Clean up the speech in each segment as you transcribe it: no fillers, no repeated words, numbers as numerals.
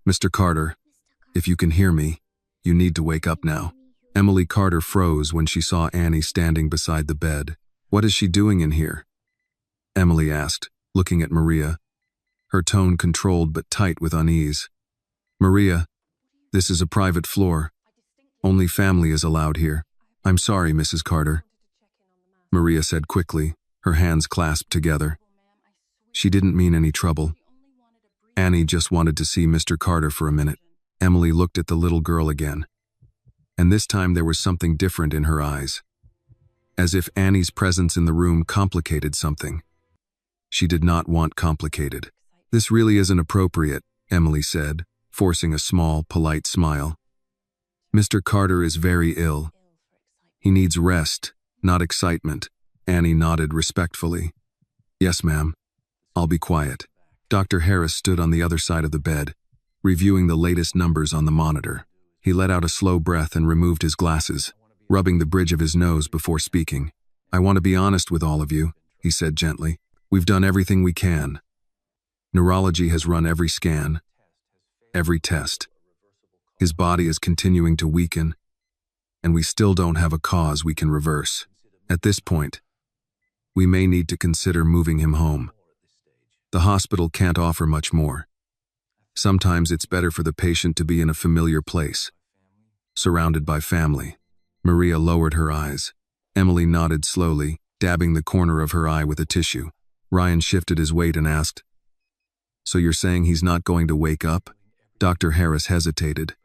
Mr. Carter, if you can hear me, you need to wake up now. Emily Carter froze when she saw Annie standing beside the bed. What is she doing in here? Emily asked, looking at Maria, her tone controlled but tight with unease. Maria, this is a private floor. Only family is allowed here. I'm sorry, Mrs. Carter, Maria said quickly, her hands clasped together. She didn't mean any trouble. Annie just wanted to see Mr. Carter for a minute. Emily looked at the little girl again. And this time there was something different in her eyes. As if Annie's presence in the room complicated something. She did not want complicated. This really isn't appropriate, Emily said, forcing a small, polite smile. Mr. Carter is very ill. He needs rest, not excitement. Annie nodded respectfully. Yes, ma'am. I'll be quiet. Dr. Harris stood on the other side of the bed, reviewing the latest numbers on the monitor. He let out a slow breath and removed his glasses, rubbing the bridge of his nose before speaking. I want to be honest with all of you, he said gently. We've done everything we can. Neurology has run every scan, every test. His body is continuing to weaken, and we still don't have a cause we can reverse. At this point, we may need to consider moving him home. The hospital can't offer much more. Sometimes it's better for the patient to be in a familiar place, surrounded by family. Maria lowered her eyes. Emily nodded slowly, dabbing the corner of her eye with a tissue. Ryan shifted his weight and asked, So you're saying he's not going to wake up? Dr. Harris hesitated.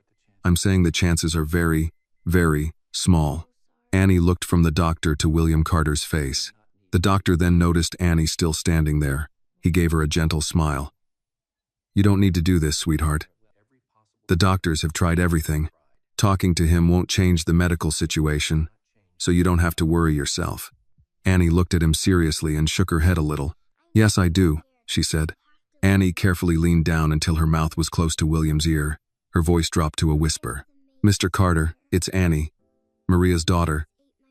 I'm saying the chances are very, very small. Annie looked from the doctor to William Carter's face. The doctor then noticed Annie still standing there. He gave her a gentle smile. You don't need to do this, sweetheart. The doctors have tried everything. Talking to him won't change the medical situation, so you don't have to worry yourself. Annie looked at him seriously and shook her head a little. Yes, I do, she said. Annie carefully leaned down until her mouth was close to William's ear. Her voice dropped to a whisper. Mr. Carter, it's Annie, Maria's daughter.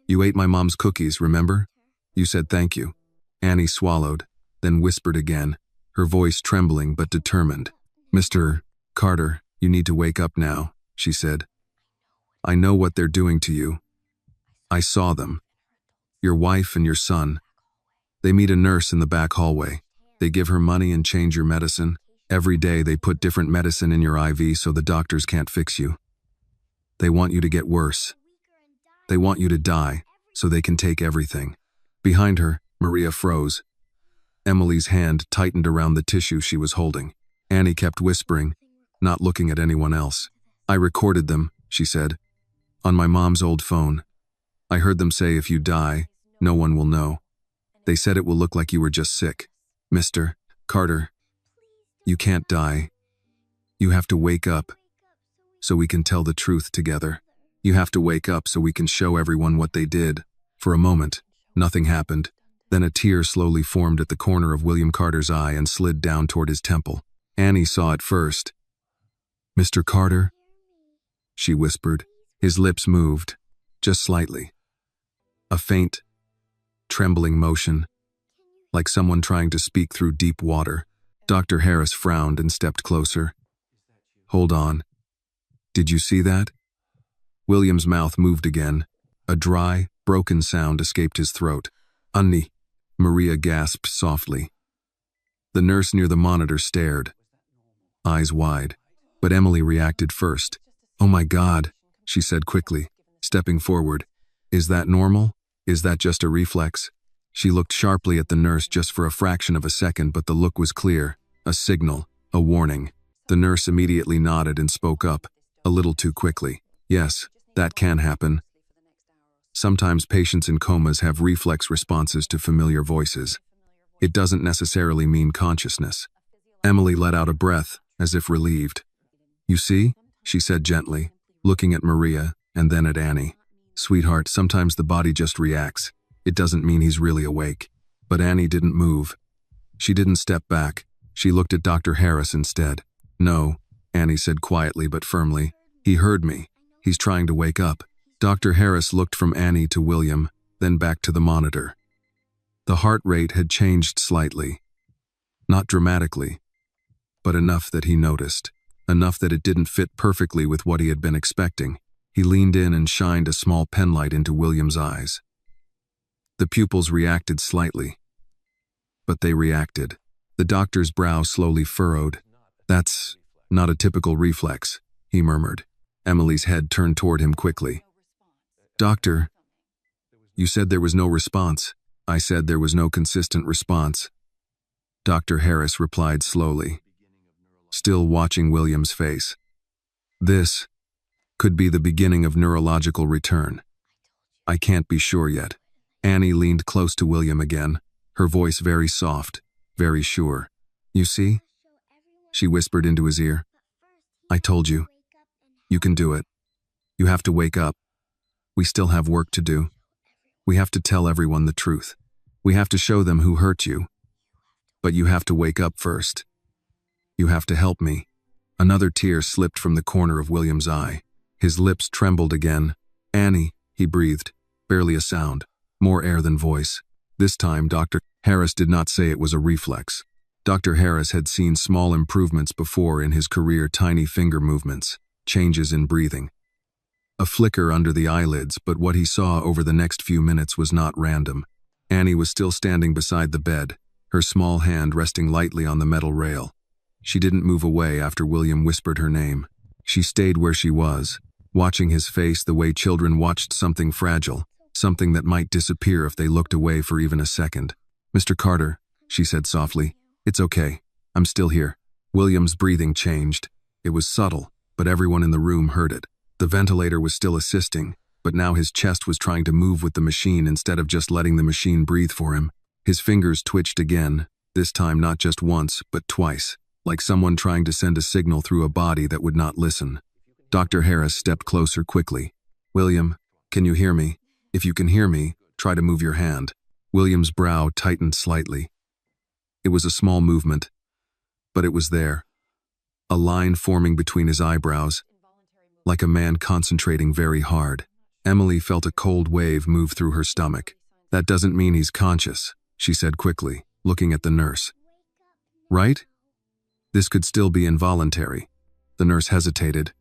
You ate my mom's cookies, remember? You said thank you. Annie swallowed, then whispered again, her voice trembling but determined. Mr. Carter, you need to wake up now, she said. I know what they're doing to you. I saw them. Your wife and your son. They meet a nurse in the back hallway. They give her money and change your medicine. Every day they put different medicine in your IV so the doctors can't fix you. They want you to get worse. They want you to die so they can take everything. Behind her, Maria froze. Emily's hand tightened around the tissue she was holding. Annie kept whispering, not looking at anyone else. I recorded them, she said, on my mom's old phone. I heard them say if you die, no one will know. They said it will look like you were just sick. Mr. Carter, you can't die. You have to wake up so we can tell the truth together. You have to wake up so we can show everyone what they did. For a moment, nothing happened. Then a tear slowly formed at the corner of William Carter's eye and slid down toward his temple. Annie saw it first. Mr. Carter, she whispered. His lips moved, just slightly. A faint, trembling motion, like someone trying to speak through deep water. Dr. Harris frowned and stepped closer. Hold on. Did you see that? William's mouth moved again. A dry, broken sound escaped his throat. Annie, Maria gasped softly. The nurse near the monitor stared, eyes wide, but Emily reacted first. Oh my God, she said quickly, stepping forward. Is that normal? Is that just a reflex? She looked sharply at the nurse just for a fraction of a second, but the look was clear, a signal, a warning. The nurse immediately nodded and spoke up, a little too quickly. Yes, that can happen. Sometimes patients in comas have reflex responses to familiar voices. It doesn't necessarily mean consciousness. Emily let out a breath, as if relieved. You see, she said gently, looking at Maria and then at Annie. Sweetheart, sometimes the body just reacts. It doesn't mean he's really awake. But Annie didn't move. She didn't step back. She looked at Dr. Harris instead. No, Annie said quietly but firmly. He heard me. He's trying to wake up. Dr. Harris looked from Annie to William, then back to the monitor. The heart rate had changed slightly. Not dramatically, but enough that he noticed. enough that it didn't fit perfectly with what he had been expecting. He leaned in and shined a small penlight into William's eyes. The pupils reacted slightly, but they reacted. The doctor's brow slowly furrowed. "That's not a typical reflex," he murmured. Emily's head turned toward him quickly. "Doctor, you said there was no response." "I said there was no consistent response," Dr. Harris replied slowly, still watching William's face. "This could be the beginning of neurological return. I can't be sure yet." Annie leaned close to William again, her voice very soft, very sure. "You see?" she whispered into his ear. "I told you. You can do it. You have to wake up. We still have work to do. We have to tell everyone the truth. We have to show them who hurt you. But you have to wake up first. You have to help me." Another tear slipped from the corner of William's eye. His lips trembled again. "Annie," he breathed, barely a sound, more air than voice. This time, Dr. Harris did not say it was a reflex. Dr. Harris had seen small improvements before in his career, tiny finger movements, changes in breathing. A flicker under the eyelids, but what he saw over the next few minutes was not random. Annie was still standing beside the bed, her small hand resting lightly on the metal rail. She didn't move away after William whispered her name. She stayed where she was, watching his face the way children watched something fragile, something that might disappear if they looked away for even a second. "Mr. Carter," she said softly. "It's okay. I'm still here." William's breathing changed. It was subtle, but everyone in the room heard it. The ventilator was still assisting, but now his chest was trying to move with the machine instead of just letting the machine breathe for him. His fingers twitched again, this time not just once, but twice, like someone trying to send a signal through a body that would not listen. Dr. Harris stepped closer quickly. "William, can you hear me? If you can hear me, try to move your hand." William's brow tightened slightly. It was a small movement, but it was there. A line forming between his eyebrows, like a man concentrating very hard. Emily felt a cold wave move through her stomach. "That doesn't mean he's conscious," she said quickly, looking at the nurse. "Right? This could still be involuntary." The nurse hesitated.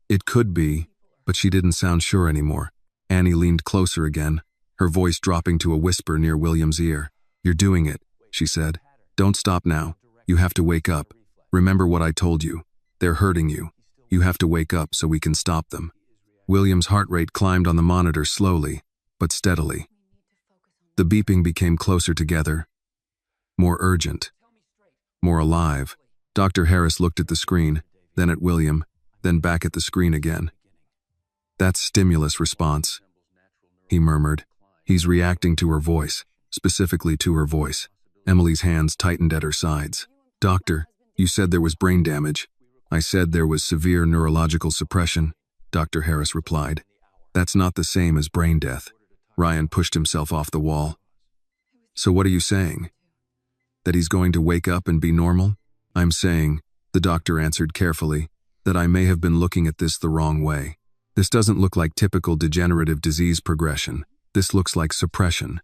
"It could be," but she didn't sound sure anymore. Annie leaned closer again, her voice dropping to a whisper near William's ear. "You're doing it," she said. "Don't stop now. You have to wake up. Remember what I told you. They're hurting you. You have to wake up so we can stop them." William's heart rate climbed on the monitor slowly, but steadily. The beeping became closer together, more urgent, more alive. Dr. Harris looked at the screen, then at William, then back at the screen again. "That's stimulus response," he murmured. "He's reacting to her voice, specifically to her voice." Emily's hands tightened at her sides. "Doctor, you said there was brain damage." "I said there was severe neurological suppression," Dr. Harris replied. "That's not the same as brain death." Ryan pushed himself off the wall. "So what are you saying? That he's going to wake up and be normal?" "I'm saying," the doctor answered carefully, "that I may have been looking at this the wrong way. This doesn't look like typical degenerative disease progression. This looks like suppression.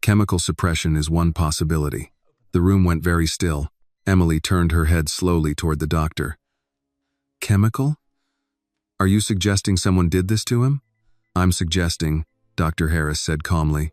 Chemical suppression is one possibility." The room went very still. Emily turned her head slowly toward the doctor. "Chemical? Are you suggesting someone did this to him?" "I'm suggesting," Dr. Harris said calmly,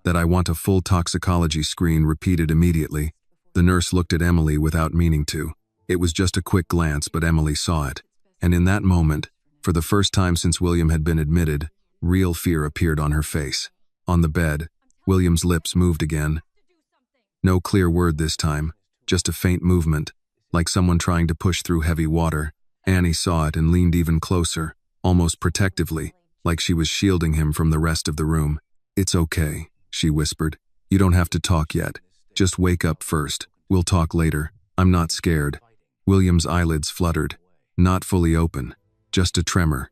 "that I want a full toxicology screen repeated immediately." The nurse looked at Emily without meaning to. It was just a quick glance, but Emily saw it. And in that moment, for the first time since William had been admitted, real fear appeared on her face. On the bed, William's lips moved again. No clear word this time, just a faint movement, like someone trying to push through heavy water. Annie saw it and leaned even closer, almost protectively, like she was shielding him from the rest of the room. "It's okay," she whispered. "You don't have to talk yet. Just wake up first. We'll talk later. I'm not scared." William's eyelids fluttered, not fully open, just a tremor.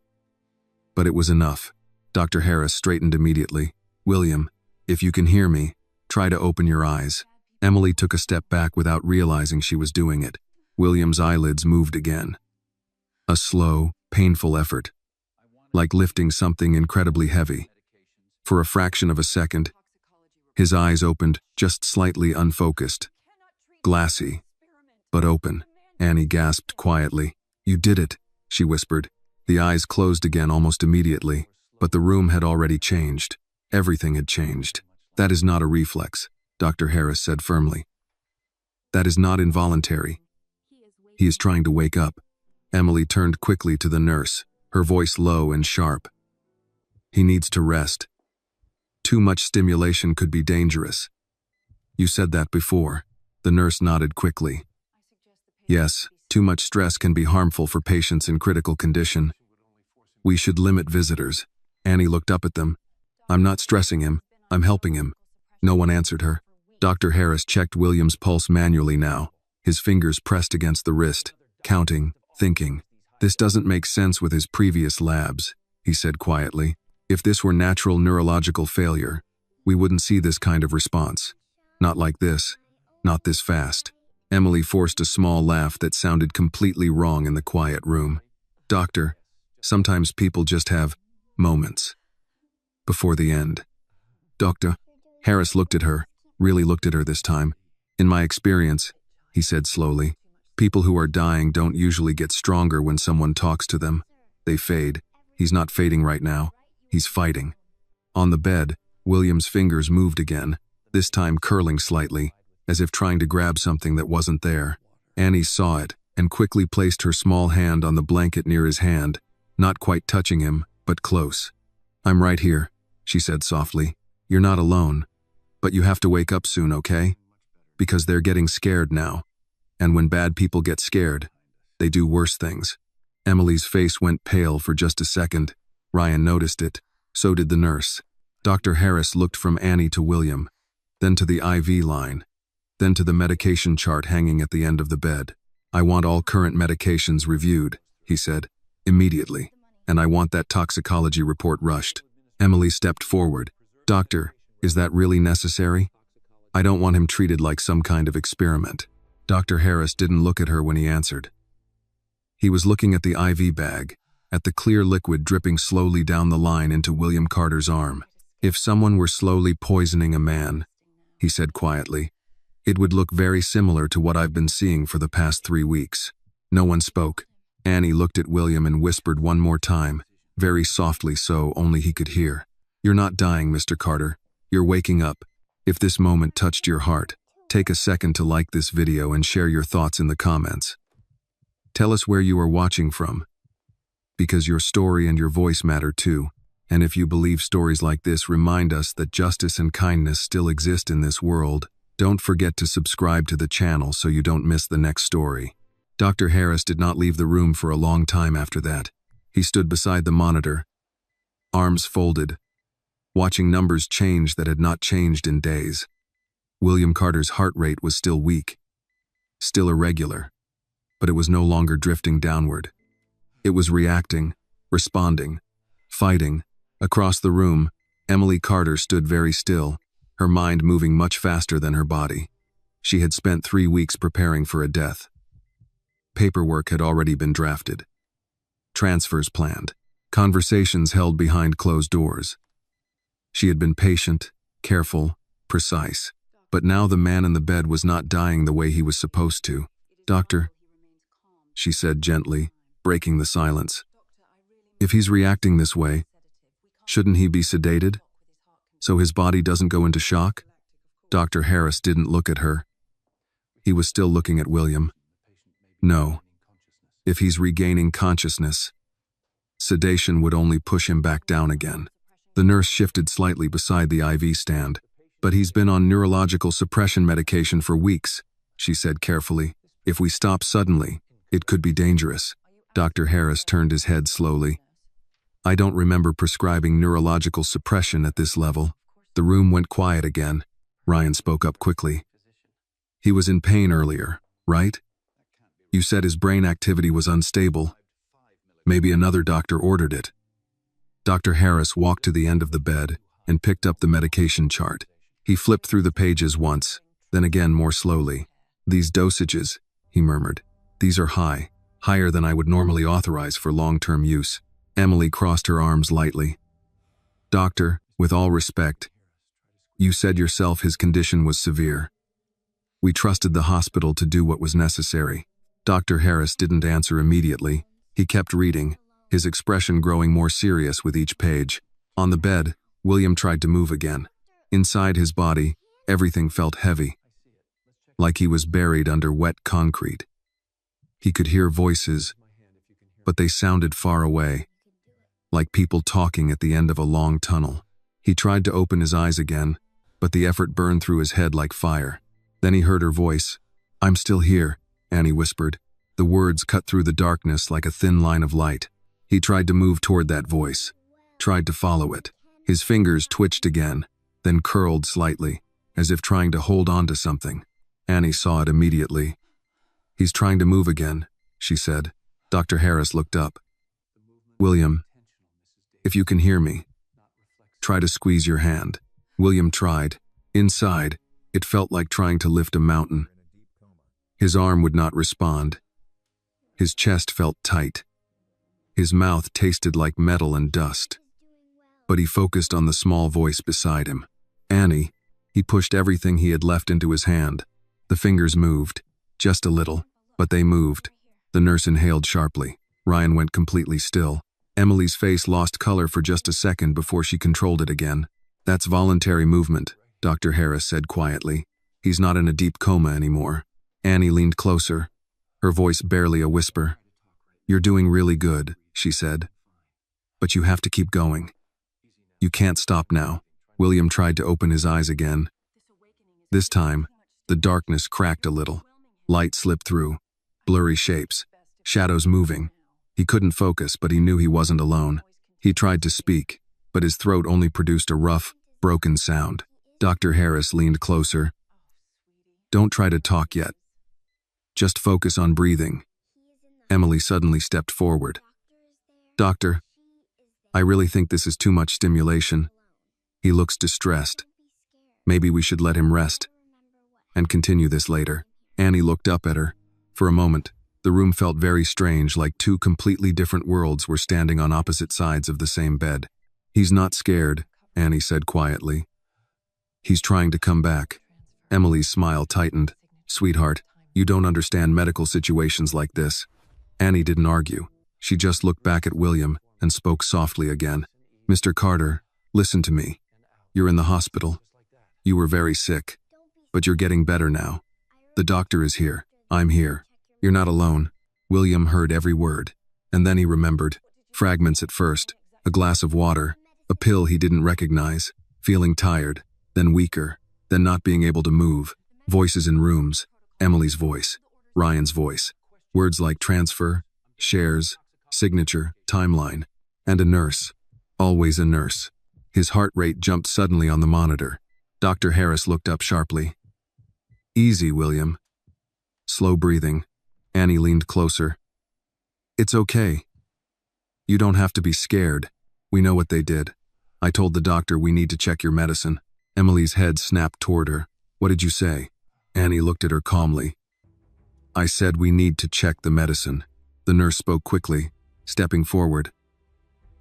But it was enough. Dr. Harris straightened immediately. "William, if you can hear me, try to open your eyes." Emily took a step back without realizing she was doing it. William's eyelids moved again. A slow, painful effort, like lifting something incredibly heavy. For a fraction of a second, his eyes opened, just slightly unfocused, glassy, but open. Annie gasped quietly. "You did it," she whispered. The eyes closed again almost immediately, but the room had already changed. Everything had changed. "That is not a reflex," Dr. Harris said firmly. "That is not involuntary. He is trying to wake up." Emily turned quickly to the nurse, her voice low and sharp. "He needs to rest. Too much stimulation could be dangerous." "You said that before." The nurse nodded quickly. "Yes, too much stress can be harmful for patients in critical condition. We should limit visitors." Annie looked up at them. "I'm not stressing him, I'm helping him." No one answered her. Dr. Harris checked William's pulse manually now, his fingers pressed against the wrist, counting, thinking. "This doesn't make sense with his previous labs," he said quietly. "If this were natural neurological failure, we wouldn't see this kind of response. Not like this, not this fast." Emily forced a small laugh that sounded completely wrong in the quiet room. "Doctor, sometimes people just have moments before the end." "Doctor?" Harris looked at her, really looked at her this time. "In my experience," he said slowly, "people who are dying don't usually get stronger when someone talks to them. They fade. He's not fading right now. He's fighting." On the bed, William's fingers moved again, this time curling slightly, as if trying to grab something that wasn't there. Annie saw it and quickly placed her small hand on the blanket near his hand, not quite touching him, but close. "I'm right here," she said softly. "You're not alone. But you have to wake up soon, okay? Because they're getting scared now. And when bad people get scared, they do worse things." Emily's face went pale for just a second. Ryan noticed it. So did the nurse. Dr. Harris looked from Annie to William, then to the IV line, then to the medication chart hanging at the end of the bed. "I want all current medications reviewed," he said, "immediately. And I want that toxicology report rushed." Emily stepped forward. "Doctor, is that really necessary? I don't want him treated like some kind of experiment." Dr. Harris didn't look at her when he answered. He was looking at the IV bag, at the clear liquid dripping slowly down the line into William Carter's arm. "If someone were slowly poisoning a man," he said quietly, "it would look very similar to what I've been seeing for the past 3 weeks." No one spoke. Annie looked at William and whispered one more time, very softly so only he could hear. "You're not dying, Mr. Carter. You're waking up. If this moment touched your heart, take a second to like this video and share your thoughts in the comments. Tell us where you are watching from, because your story and your voice matter too. And if you believe stories like this remind us that justice and kindness still exist in this world, don't forget to subscribe to the channel so you don't miss the next story." Dr. Harris did not leave the room for a long time after that. He stood beside the monitor, arms folded, watching numbers change that had not changed in days. William Carter's heart rate was still weak, still irregular, but it was no longer drifting downward. It was reacting, responding, fighting. Across the room, Emily Carter stood very still, her mind moving much faster than her body. She had spent 3 weeks preparing for a death. Paperwork had already been drafted. Transfers planned. Conversations held behind closed doors. She had been patient, careful, precise. But now the man in the bed was not dying the way he was supposed to. "Doctor," she said gently, breaking the silence. "If he's reacting this way, shouldn't he be sedated, so his body doesn't go into shock?" Dr. Harris didn't look at her. He was still looking at William. "No. If he's regaining consciousness, sedation would only push him back down again." The nurse shifted slightly beside the IV stand. "But he's been on neurological suppression medication for weeks," she said carefully. "If we stop suddenly, it could be dangerous." Dr. Harris turned his head slowly. "I don't remember prescribing neurological suppression at this level." The room went quiet again. Ryan spoke up quickly. "He was in pain earlier, right? You said his brain activity was unstable. Maybe another doctor ordered it." Dr. Harris walked to the end of the bed and picked up the medication chart. He flipped through the pages once, then again more slowly. "These dosages," he murmured, "these are high, higher than I would normally authorize for long-term use." Emily crossed her arms lightly. "Doctor, with all respect, you said yourself his condition was severe. We trusted the hospital to do what was necessary." Dr. Harris didn't answer immediately. He kept reading, his expression growing more serious with each page. On the bed, William tried to move again. Inside his body, everything felt heavy, like he was buried under wet concrete. He could hear voices, but they sounded far away, like people talking at the end of a long tunnel. He tried to open his eyes again, but the effort burned through his head like fire. Then he heard her voice. "I'm still here," Annie whispered. The words cut through the darkness like a thin line of light. He tried to move toward that voice, tried to follow it. His fingers twitched again, then curled slightly, as if trying to hold on to something. Annie saw it immediately. "He's trying to move again," she said. Dr. Harris looked up. "William, if you can hear me, try to squeeze your hand." William tried. Inside, it felt like trying to lift a mountain. His arm would not respond. His chest felt tight. His mouth tasted like metal and dust. But he focused on the small voice beside him. "Annie." He pushed everything he had left into his hand. The fingers moved, just a little, but they moved. The nurse inhaled sharply. Ryan went completely still. Emily's face lost color for just a second before she controlled it again. "That's voluntary movement," Dr. Harris said quietly. "He's not in a deep coma anymore." Annie leaned closer, her voice barely a whisper. "You're doing really good," she said. "But you have to keep going. You can't stop now." William tried to open his eyes again. This time, the darkness cracked a little. Light slipped through, blurry shapes, shadows moving. He couldn't focus, but he knew he wasn't alone. He tried to speak, but his throat only produced a rough, broken sound. Dr. Harris leaned closer. "Don't try to talk yet. Just focus on breathing." Emily suddenly stepped forward. "Doctor, I really think this is too much stimulation. He looks distressed. Maybe we should let him rest and continue this later." Annie looked up at her. For a moment, the room felt very strange, like two completely different worlds were standing on opposite sides of the same bed. "He's not scared," Annie said quietly. "He's trying to come back." Emily's smile tightened. "Sweetheart, you don't understand medical situations like this." Annie didn't argue. She just looked back at William and spoke softly again. "Mr. Carter, listen to me. You're in the hospital. You were very sick, but you're getting better now. The doctor is here. I'm here. You're not alone." William heard every word, and then he remembered. Fragments at first, a glass of water, a pill he didn't recognize, feeling tired, then weaker, then not being able to move, voices in rooms, Emily's voice, Ryan's voice, words like transfer, shares, signature, timeline, and a nurse, always a nurse. His heart rate jumped suddenly on the monitor. Dr. Harris looked up sharply. "Easy, William." Slow breathing. Annie leaned closer. "It's okay. You don't have to be scared. We know what they did. I told the doctor we need to check your medicine." Emily's head snapped toward her. "What did you say?" Annie looked at her calmly. "I said we need to check the medicine." The nurse spoke quickly, stepping forward.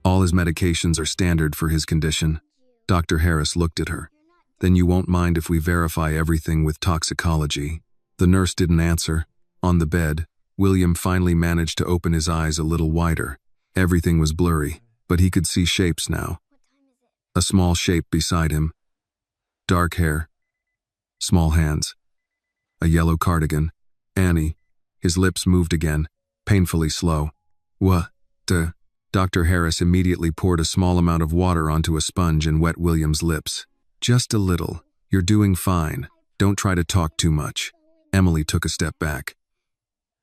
"All his medications are standard for his condition." Dr. Harris looked at her. "Then you won't mind if we verify everything with toxicology?" The nurse didn't answer. On the bed, William finally managed to open his eyes a little wider. Everything was blurry, but he could see shapes now. A small shape beside him. Dark hair. Small hands. A yellow cardigan. Annie. His lips moved again, painfully slow. "What? Dr. Harris immediately poured a small amount of water onto a sponge and wet William's lips. "Just a little. You're doing fine. Don't try to talk too much." Emily took a step back.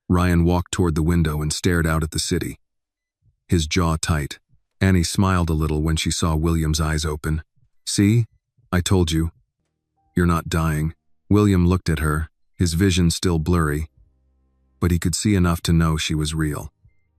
Ryan walked toward the window and stared out at the city, his jaw tight. Annie smiled a little when she saw William's eyes open. "See? I told you. You're not dying." William looked at her, his vision still blurry, but he could see enough to know she was real.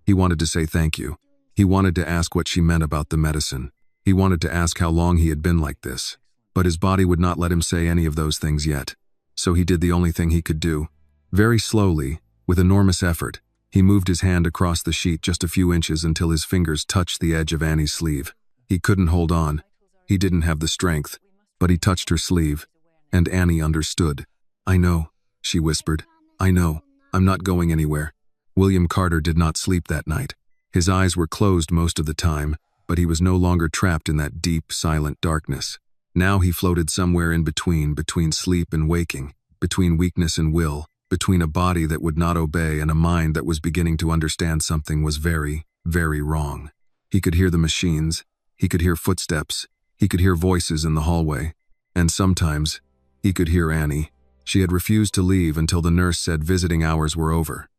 He wanted to say thank you. He wanted to ask what she meant about the medicine. He wanted to ask how long he had been like this, but his body would not let him say any of those things yet. So he did the only thing he could do. Very slowly, with enormous effort, he moved his hand across the sheet just a few inches until his fingers touched the edge of Annie's sleeve. He couldn't hold on. He didn't have the strength, but he touched her sleeve, and Annie understood. "I know," she whispered. "I know. I'm not going anywhere. William Carter did not sleep that night. His eyes were closed most of the time, but he was no longer trapped in that deep, silent darkness. Now he floated somewhere in between sleep and waking, between weakness and will, between a body that would not obey and a mind that was beginning to understand something was very, very wrong. He could hear the machines, he could hear footsteps, he could hear voices in the hallway, and sometimes he could hear Annie. She had refused to leave until the nurse said visiting hours were over.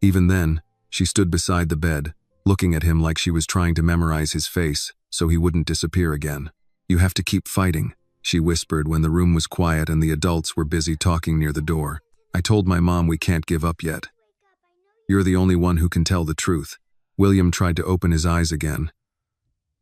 Even then, she stood beside the bed, looking at him like she was trying to memorize his face so he wouldn't disappear again. "You have to keep fighting," she whispered when the room was quiet and the adults were busy talking near the door. "I told my mom we can't give up yet. You're the only one who can tell the truth." William tried to open his eyes again.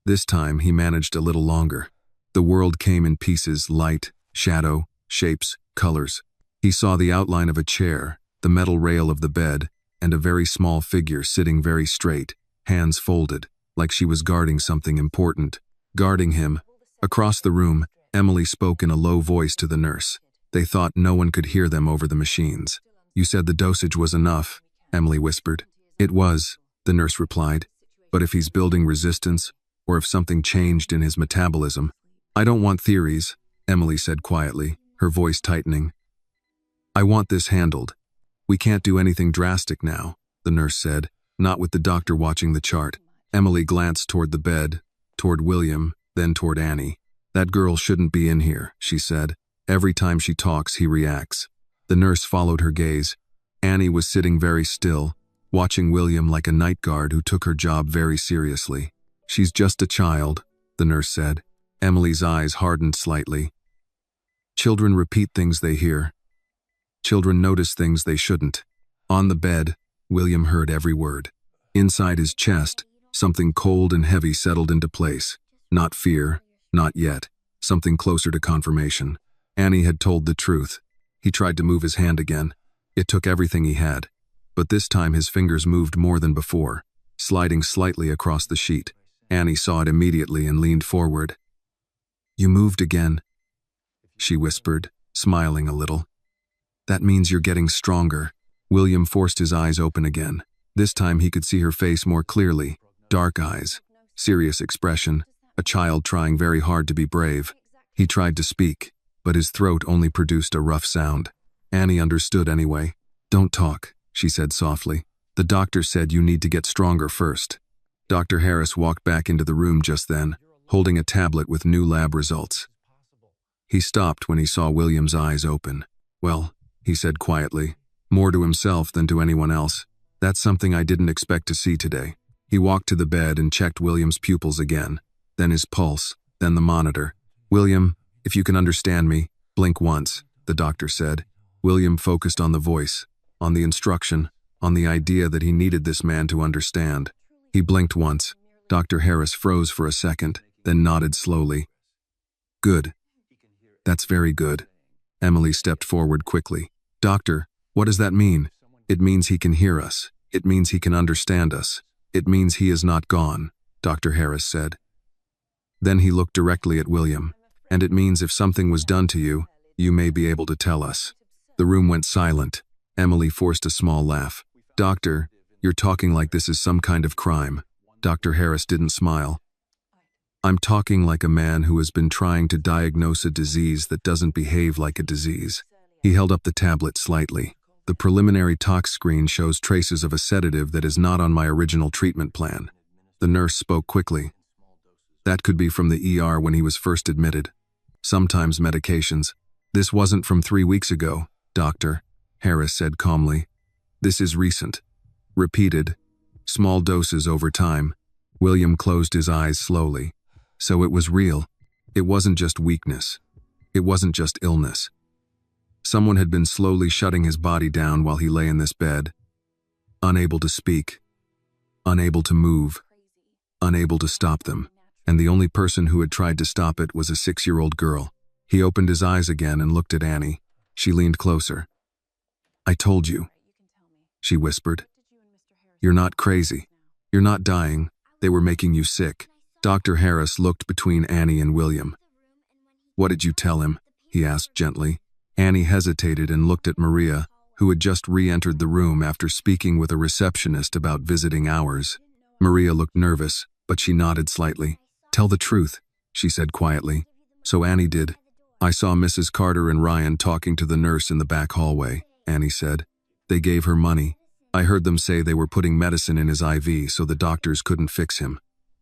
This time he managed a little longer. The world came in pieces: light, shadow, shapes, colors. He saw the outline of a chair, the metal rail of the bed, and a very small figure sitting very straight, hands folded, like she was guarding something important. Guarding him. Across the room, Emily spoke in a low voice to the nurse. They thought no one could hear them over the machines. "You said the dosage was enough," Emily whispered. "It was," the nurse replied. "But if he's building resistance, or if something changed in his metabolism—" "I don't want theories," Emily said quietly, her voice tightening. "I want this handled. We can't do anything drastic now," the nurse said, not with the doctor watching the chart. Emily glanced toward the bed, toward William, then toward Annie. "That girl shouldn't be in here," she said. "Every time she talks, he reacts." The nurse followed her gaze. Annie was sitting very still, watching William like a night guard who took her job very seriously. "She's just a child," the nurse said. Emily's eyes hardened slightly. "Children repeat things they hear. Children notice things they shouldn't." On the bed, William heard every word. Inside his chest, something cold and heavy settled into place. Not fear, not yet. Something closer to confirmation. Annie had told the truth. He tried to move his hand again. It took everything he had. But this time his fingers moved more than before, sliding slightly across the sheet. Annie saw it immediately and leaned forward. "You moved again," she whispered, smiling a little. "That means you're getting stronger." William forced his eyes open again. This time he could see her face more clearly. Dark eyes, serious expression, a child trying very hard to be brave. He tried to speak, but his throat only produced a rough sound. Annie understood anyway. "Don't talk," she said softly. "The doctor said you need to get stronger first." Dr. Harris walked back into the room just then, holding a tablet with new lab results. He stopped when he saw William's eyes open. "Well," he said quietly, more to himself than to anyone else, "that's something I didn't expect to see today." He walked to the bed and checked William's pupils again, then his pulse, then the monitor. "William, if you can understand me, blink once," the doctor said. William focused on the voice, on the instruction, on the idea that he needed this man to understand. He blinked once. Dr. Harris froze for a second, then nodded slowly. "Good. That's very good." Emily stepped forward quickly. "Doctor, what does that mean?" "It means he can hear us. It means he can understand us. It means he is not gone," Dr. Harris said. Then he looked directly at William. "And it means if something was done to you, you may be able to tell us." The room went silent. Emily forced a small laugh. "Doctor, you're talking like this is some kind of crime." Dr. Harris didn't smile. "I'm talking like a man who has been trying to diagnose a disease that doesn't behave like a disease." He held up the tablet slightly. "The preliminary tox screen shows traces of a sedative that is not on my original treatment plan." The nurse spoke quickly. "That could be from the ER when he was first admitted. Sometimes medications." "This wasn't from 3 weeks ago, doctor," Harris said calmly. "This is recent. Repeated. Small doses over time." William closed his eyes slowly. So it was real. It wasn't just weakness. It wasn't just illness. Someone had been slowly shutting his body down while he lay in this bed. Unable to speak. Unable to move. Unable to stop them. And the only person who had tried to stop it was a 6-year-old girl. He opened his eyes again and looked at Annie. She leaned closer. "I told you," she whispered. "You're not crazy. You're not dying. They were making you sick." Dr. Harris looked between Annie and William. "What did you tell him?" he asked gently. Annie hesitated and looked at Maria. who had just re-entered the room after speaking with a receptionist about visiting hours. Maria looked nervous, but she nodded slightly. "Tell the truth," she said quietly. "So Annie did. I saw Mrs. Carter and Ryan talking to the nurse in the back hallway," Annie said. "They gave her money. I heard them say they were putting medicine in his IV so the doctors couldn't fix him.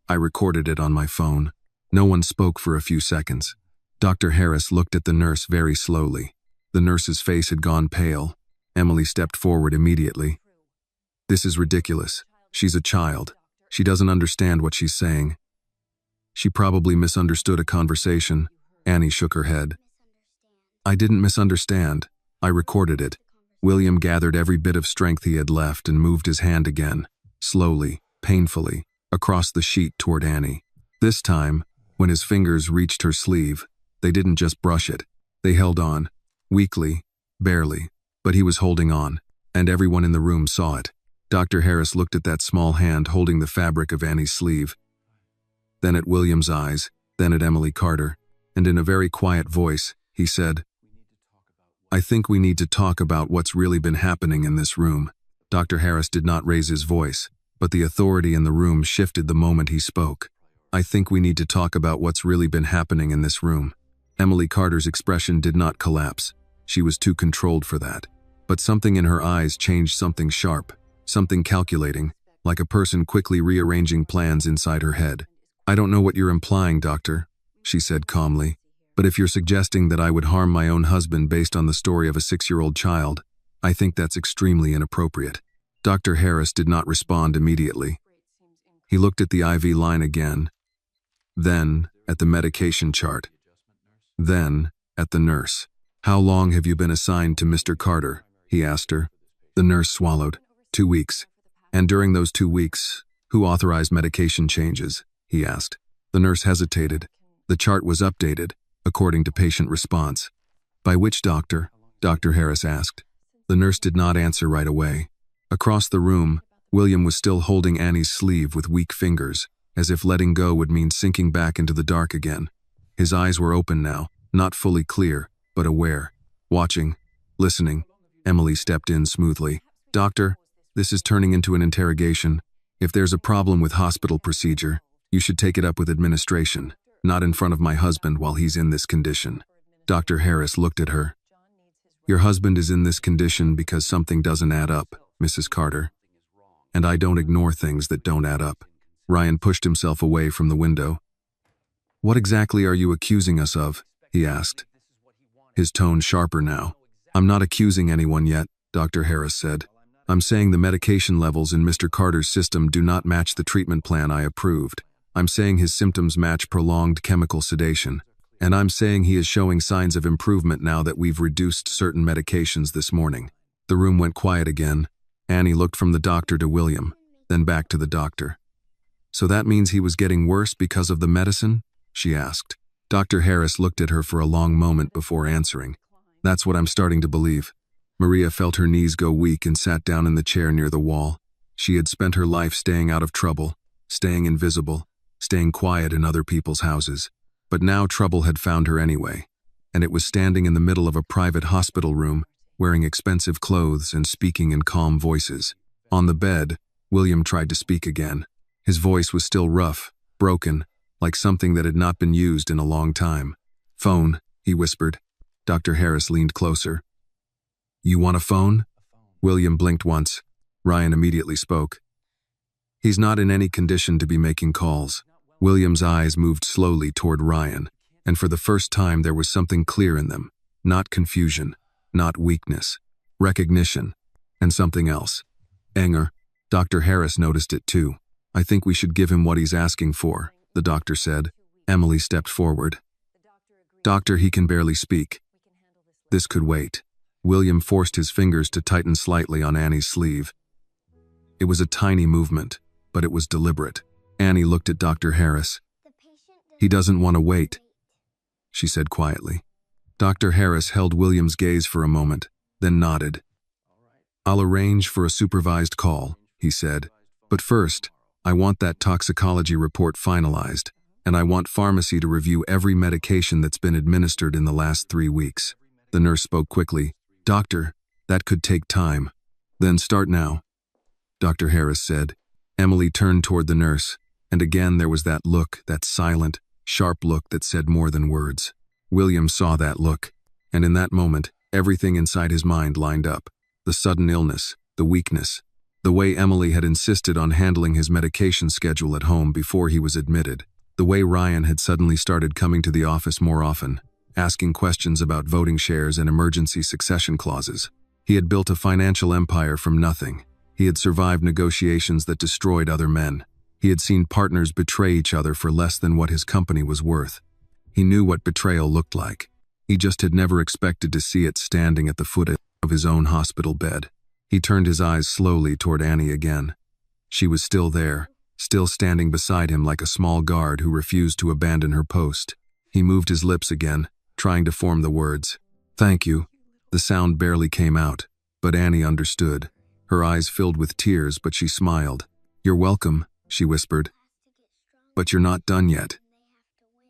I recorded it on my phone." No one spoke for a few seconds. Dr. Harris looked at the nurse very slowly. The nurse's face had gone pale. Emily stepped forward immediately. "This is ridiculous. She's a child. She doesn't understand what she's saying." "She probably misunderstood a conversation." Annie shook her head. "I didn't misunderstand. I recorded it." William gathered every bit of strength he had left and moved his hand again, slowly, painfully, across the sheet toward Annie. This time, when his fingers reached her sleeve, they didn't just brush it. They held on, weakly, barely, but he was holding on, and everyone in the room saw it. Dr. Harris looked at that small hand holding the fabric of Annie's sleeve, then at William's eyes, then at Emily Carter, and in a very quiet voice, he said, "I think we need to talk about what's really been happening in this room." Dr. Harris did not raise his voice, but the authority in the room shifted the moment he spoke. "I think we need to talk about what's really been happening in this room." Emily Carter's expression did not collapse. She was too controlled for that. But something in her eyes changed, something sharp, something calculating, like a person quickly rearranging plans inside her head. "I don't know what you're implying, doctor," she said calmly, "but if you're suggesting that I would harm my own husband based on the story of a 6-year-old child, I think that's extremely inappropriate." Dr. Harris did not respond immediately. He looked at the IV line again, then at the medication chart, then at the nurse. "How long have you been assigned to Mr. Carter?" he asked her. The nurse swallowed. 2 weeks. "And during those 2 weeks, who authorized medication changes?" he asked. The nurse hesitated. The chart was updated, according to patient response. "By which doctor?" Dr. Harris asked. The nurse did not answer right away. Across the room, William was still holding Annie's sleeve with weak fingers, as if letting go would mean sinking back into the dark again. His eyes were open now, not fully clear, but aware. Watching, listening, Emily stepped in smoothly. "Doctor, this is turning into an interrogation. If there's a problem with hospital procedure, you should take it up with administration, not in front of my husband while he's in this condition." Dr. Harris looked at her. "Your husband is in this condition because something doesn't add up, Mrs. Carter. And I don't ignore things that don't add up." Ryan pushed himself away from the window. "What exactly are you accusing us of?" he asked, his tone sharper now. "I'm not accusing anyone yet," Dr. Harris said. "I'm saying the medication levels in Mr. Carter's system do not match the treatment plan I approved. I'm saying his symptoms match prolonged chemical sedation. And I'm saying he is showing signs of improvement now that we've reduced certain medications this morning." The room went quiet again. Annie looked from the doctor to William, then back to the doctor. "So that means he was getting worse because of the medicine?" she asked. Dr. Harris looked at her for a long moment before answering. "That's what I'm starting to believe." Maria felt her knees go weak and sat down in the chair near the wall. She had spent her life staying out of trouble, staying invisible, staying quiet in other people's houses. But now trouble had found her anyway, and it was standing in the middle of a private hospital room, wearing expensive clothes and speaking in calm voices. On the bed, William tried to speak again. His voice was still rough, broken, like something that had not been used in a long time. "Phone," he whispered. Dr. Harris leaned closer. "You want a phone?" William blinked once. Ryan immediately spoke. "He's not in any condition to be making calls." William's eyes moved slowly toward Ryan, and for the first time there was something clear in them. Not confusion, not weakness, recognition, and something else. Anger. Dr. Harris noticed it too. "I think we should give him what he's asking for," the doctor said. Emily stepped forward. "Doctor, he can barely speak. This could wait." William forced his fingers to tighten slightly on Annie's sleeve. It was a tiny movement, but it was deliberate. Annie looked at Dr. Harris. "He doesn't want to wait," she said quietly. Dr. Harris held William's gaze for a moment, then nodded. "I'll arrange for a supervised call," he said. "But first, I want that toxicology report finalized, and I want pharmacy to review every medication that's been administered in the last 3 weeks." The nurse spoke quickly. "Doctor, That could take time. Then start now, Dr. Harris said. Emily turned toward the nurse, and again there was that look, that silent, sharp look that said more than words. William saw that look, and in that moment, everything inside his mind lined up. The sudden illness, the weakness, the way Emily had insisted on handling his medication schedule at home before he was admitted, the way Ryan had suddenly started coming to the office more often, asking questions about voting shares and emergency succession clauses. He had built a financial empire from nothing. He had survived negotiations that destroyed other men. He had seen partners betray each other for less than what his company was worth. He knew what betrayal looked like. He just had never expected to see it standing at the foot of his own hospital bed. He turned his eyes slowly toward Annie again. She was still there, still standing beside him like a small guard who refused to abandon her post. He moved his lips again, trying to form the words. "Thank you." The sound barely came out, but Annie understood. Her eyes filled with tears, but she smiled. "You're welcome," she whispered. "But you're not done yet.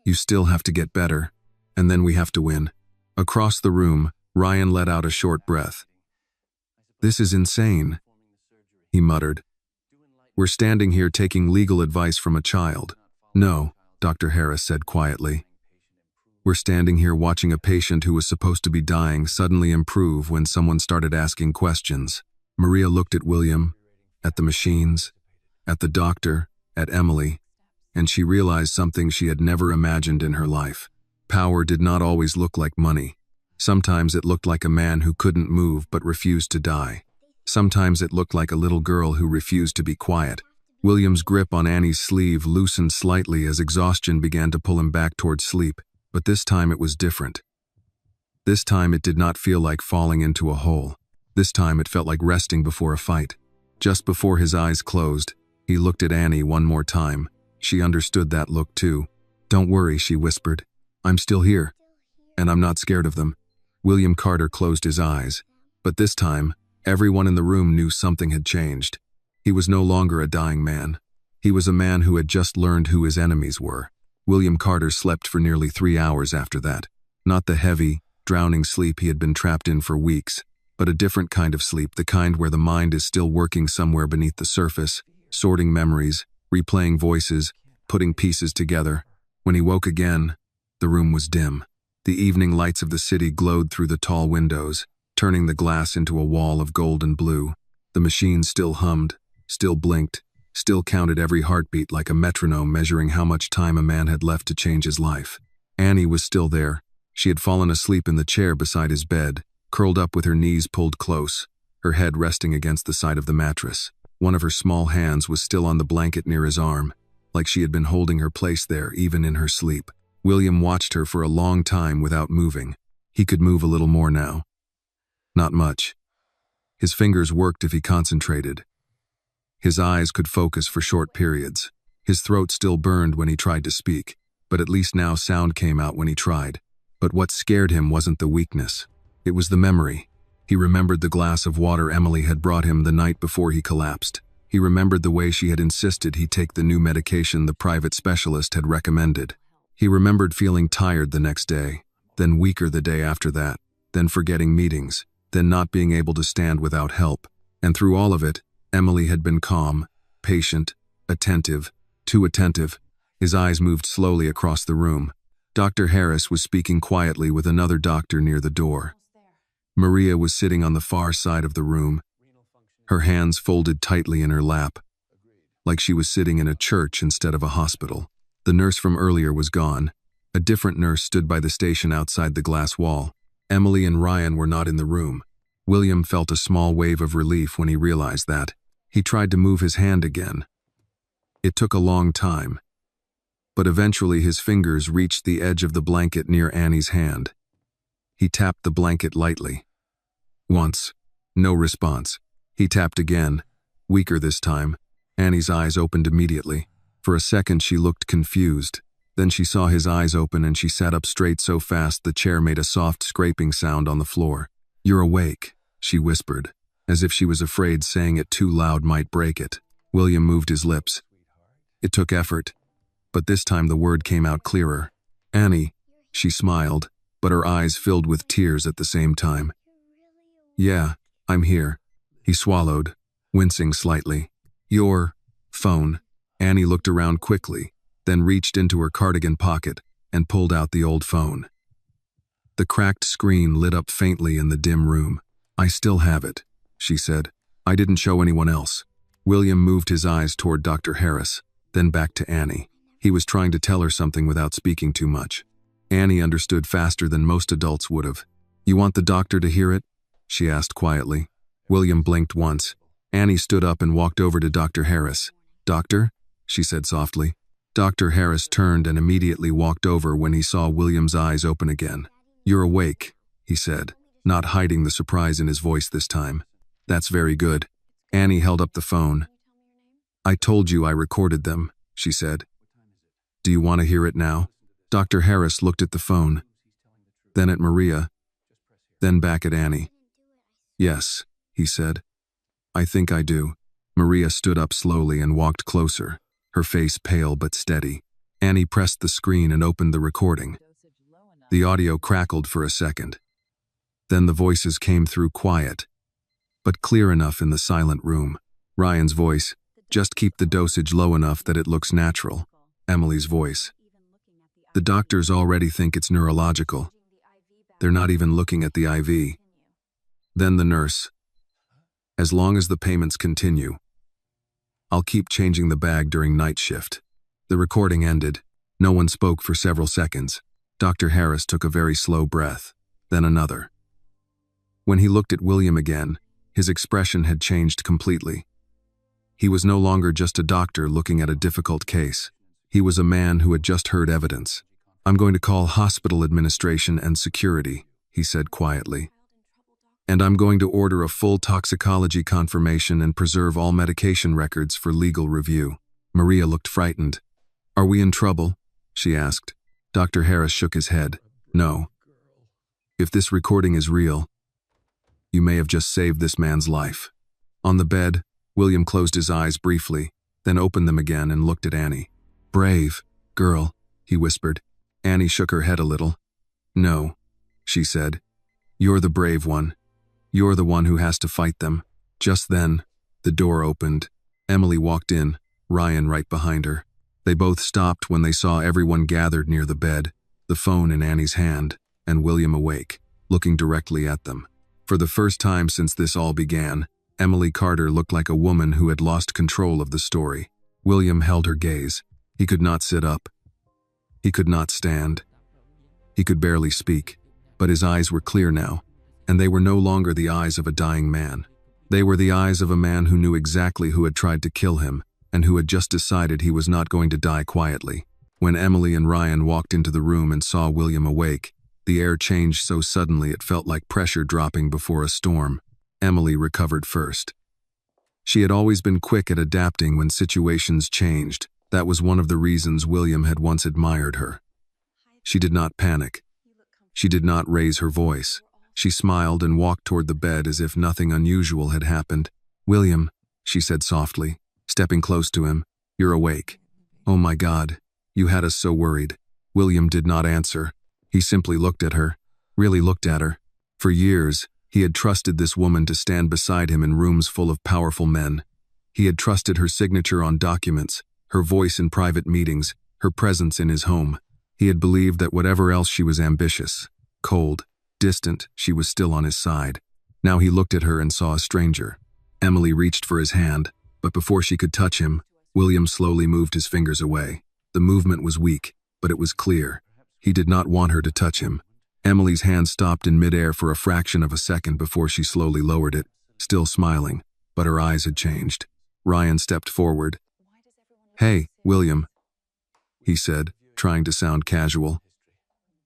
You still have to get better, and then we have to win." Across the room, Ryan let out a short breath. "This is insane," he muttered. "We're standing here taking legal advice from a child." "No," Dr. Harris said quietly. "We're standing here watching a patient who was supposed to be dying suddenly improve when someone started asking questions." Maria looked at William, at the machines, at the doctor, at Emily, and she realized something she had never imagined in her life. Power did not always look like money. Sometimes it looked like a man who couldn't move but refused to die. Sometimes it looked like a little girl who refused to be quiet. William's grip on Annie's sleeve loosened slightly as exhaustion began to pull him back toward sleep, but this time it was different. This time it did not feel like falling into a hole. This time it felt like resting before a fight. Just before his eyes closed, he looked at Annie one more time. She understood that look too. "Don't worry," she whispered. "I'm still here, and I'm not scared of them." William Carter closed his eyes, but this time, everyone in the room knew something had changed. He was no longer a dying man. He was a man who had just learned who his enemies were. William Carter slept for nearly 3 hours after that. Not the heavy, drowning sleep he had been trapped in for weeks, but a different kind of sleep, the kind where the mind is still working somewhere beneath the surface, sorting memories, replaying voices, putting pieces together. When he woke again, the room was dim. The evening lights of the city glowed through the tall windows, turning the glass into a wall of gold and blue. The machine still hummed, still blinked, still counted every heartbeat like a metronome measuring how much time a man had left to change his life. Annie was still there. She had fallen asleep in the chair beside his bed, curled up with her knees pulled close, her head resting against the side of the mattress. One of her small hands was still on the blanket near his arm, like she had been holding her place there even in her sleep. William watched her for a long time without moving. He could move a little more now. Not much. His fingers worked if he concentrated. His eyes could focus for short periods. His throat still burned when he tried to speak, but at least now sound came out when he tried. But what scared him wasn't the weakness. It was the memory. He remembered the glass of water Emily had brought him the night before he collapsed. He remembered the way she had insisted he take the new medication the private specialist had recommended. He remembered feeling tired the next day, then weaker the day after that, then forgetting meetings, then not being able to stand without help. And through all of it, Emily had been calm, patient, attentive, too attentive. His eyes moved slowly across the room. Dr. Harris was speaking quietly with another doctor near the door. Maria was sitting on the far side of the room, her hands folded tightly in her lap, like she was sitting in a church instead of a hospital. The nurse from earlier was gone. A different nurse stood by the station outside the glass wall. Emily and Ryan were not in the room. William felt a small wave of relief when he realized that. He tried to move his hand again. It took a long time, but eventually his fingers reached the edge of the blanket near Annie's hand. He tapped the blanket lightly. Once. No response. He tapped again, weaker this time. Annie's eyes opened immediately. For a second she looked confused. Then she saw his eyes open and she sat up straight so fast the chair made a soft scraping sound on the floor. "You're awake," she whispered, as if she was afraid saying it too loud might break it. William moved his lips. It took effort, but this time the word came out clearer. "Annie," she smiled, but her eyes filled with tears at the same time. "Yeah," I'm here. He swallowed, wincing slightly. Your phone. Annie looked around quickly, then reached into her cardigan pocket and pulled out the old phone. The cracked screen lit up faintly in the dim room. I still have it, she said. I didn't show anyone else. William moved his eyes toward Dr. Harris, then back to Annie. He was trying to tell her something without speaking too much. Annie understood faster than most adults would have. You want the doctor to hear it? She asked quietly. William blinked once. Annie stood up and walked over to Dr. Harris. Doctor? She said softly. Dr. Harris turned and immediately walked over when he saw William's eyes open again. You're awake, he said, not hiding the surprise in his voice this time. That's very good. Annie held up the phone. I told you I recorded them, she said. Do you want to hear it now? Dr. Harris looked at the phone, then at Maria, then back at Annie. Yes, he said. I think I do. Maria stood up slowly and walked closer, her face pale but steady. Annie pressed the screen and opened the recording. The audio crackled for a second. Then the voices came through quiet, but clear enough in the silent room. Ryan's voice, just keep the dosage low enough that it looks natural. Emily's voice. The doctors already think it's neurological. They're not even looking at the IV. Then the nurse. As long as the payments continue, I'll keep changing the bag during night shift. The recording ended. No one spoke for several seconds. Dr. Harris took a very slow breath, then another. When he looked at William again, his expression had changed completely. He was no longer just a doctor looking at a difficult case. He was a man who had just heard evidence. I'm going to call hospital administration and security, he said quietly. And I'm going to order a full toxicology confirmation and preserve all medication records for legal review. Maria looked frightened. Are we in trouble? She asked. Dr. Harris shook his head. No. If this recording is real, you may have just saved this man's life. On the bed, William closed his eyes briefly, then opened them again and looked at Annie. Brave girl, he whispered. Annie shook her head a little. No, she said. You're the brave one. You're the one who has to fight them. Just then, the door opened. Emily walked in, Ryan right behind her. They both stopped when they saw everyone gathered near the bed, the phone in Annie's hand, and William awake, looking directly at them. For the first time since this all began, Emily Carter looked like a woman who had lost control of the story. William held her gaze. He could not sit up. He could not stand. He could barely speak, but his eyes were clear now, and they were no longer the eyes of a dying man. They were the eyes of a man who knew exactly who had tried to kill him, and who had just decided he was not going to die quietly. When Emily and Ryan walked into the room and saw William awake, the air changed so suddenly it felt like pressure dropping before a storm. Emily recovered first. She had always been quick at adapting when situations changed. That was one of the reasons William had once admired her. She did not panic. She did not raise her voice. She smiled and walked toward the bed as if nothing unusual had happened. William, she said softly, stepping close to him, you're awake. Oh my God, you had us so worried. William did not answer. He simply looked at her, really looked at her. For years, he had trusted this woman to stand beside him in rooms full of powerful men. He had trusted her signature on documents, her voice in private meetings, her presence in his home. He had believed that whatever else she was ambitious, cold, distant, she was still on his side. Now he looked at her and saw a stranger. Emily reached for his hand, but before she could touch him, William slowly moved his fingers away. The movement was weak, but it was clear. He did not want her to touch him. Emily's hand stopped in midair for a fraction of a second before she slowly lowered it, still smiling, but her eyes had changed. Ryan stepped forward. Hey, William, he said, trying to sound casual.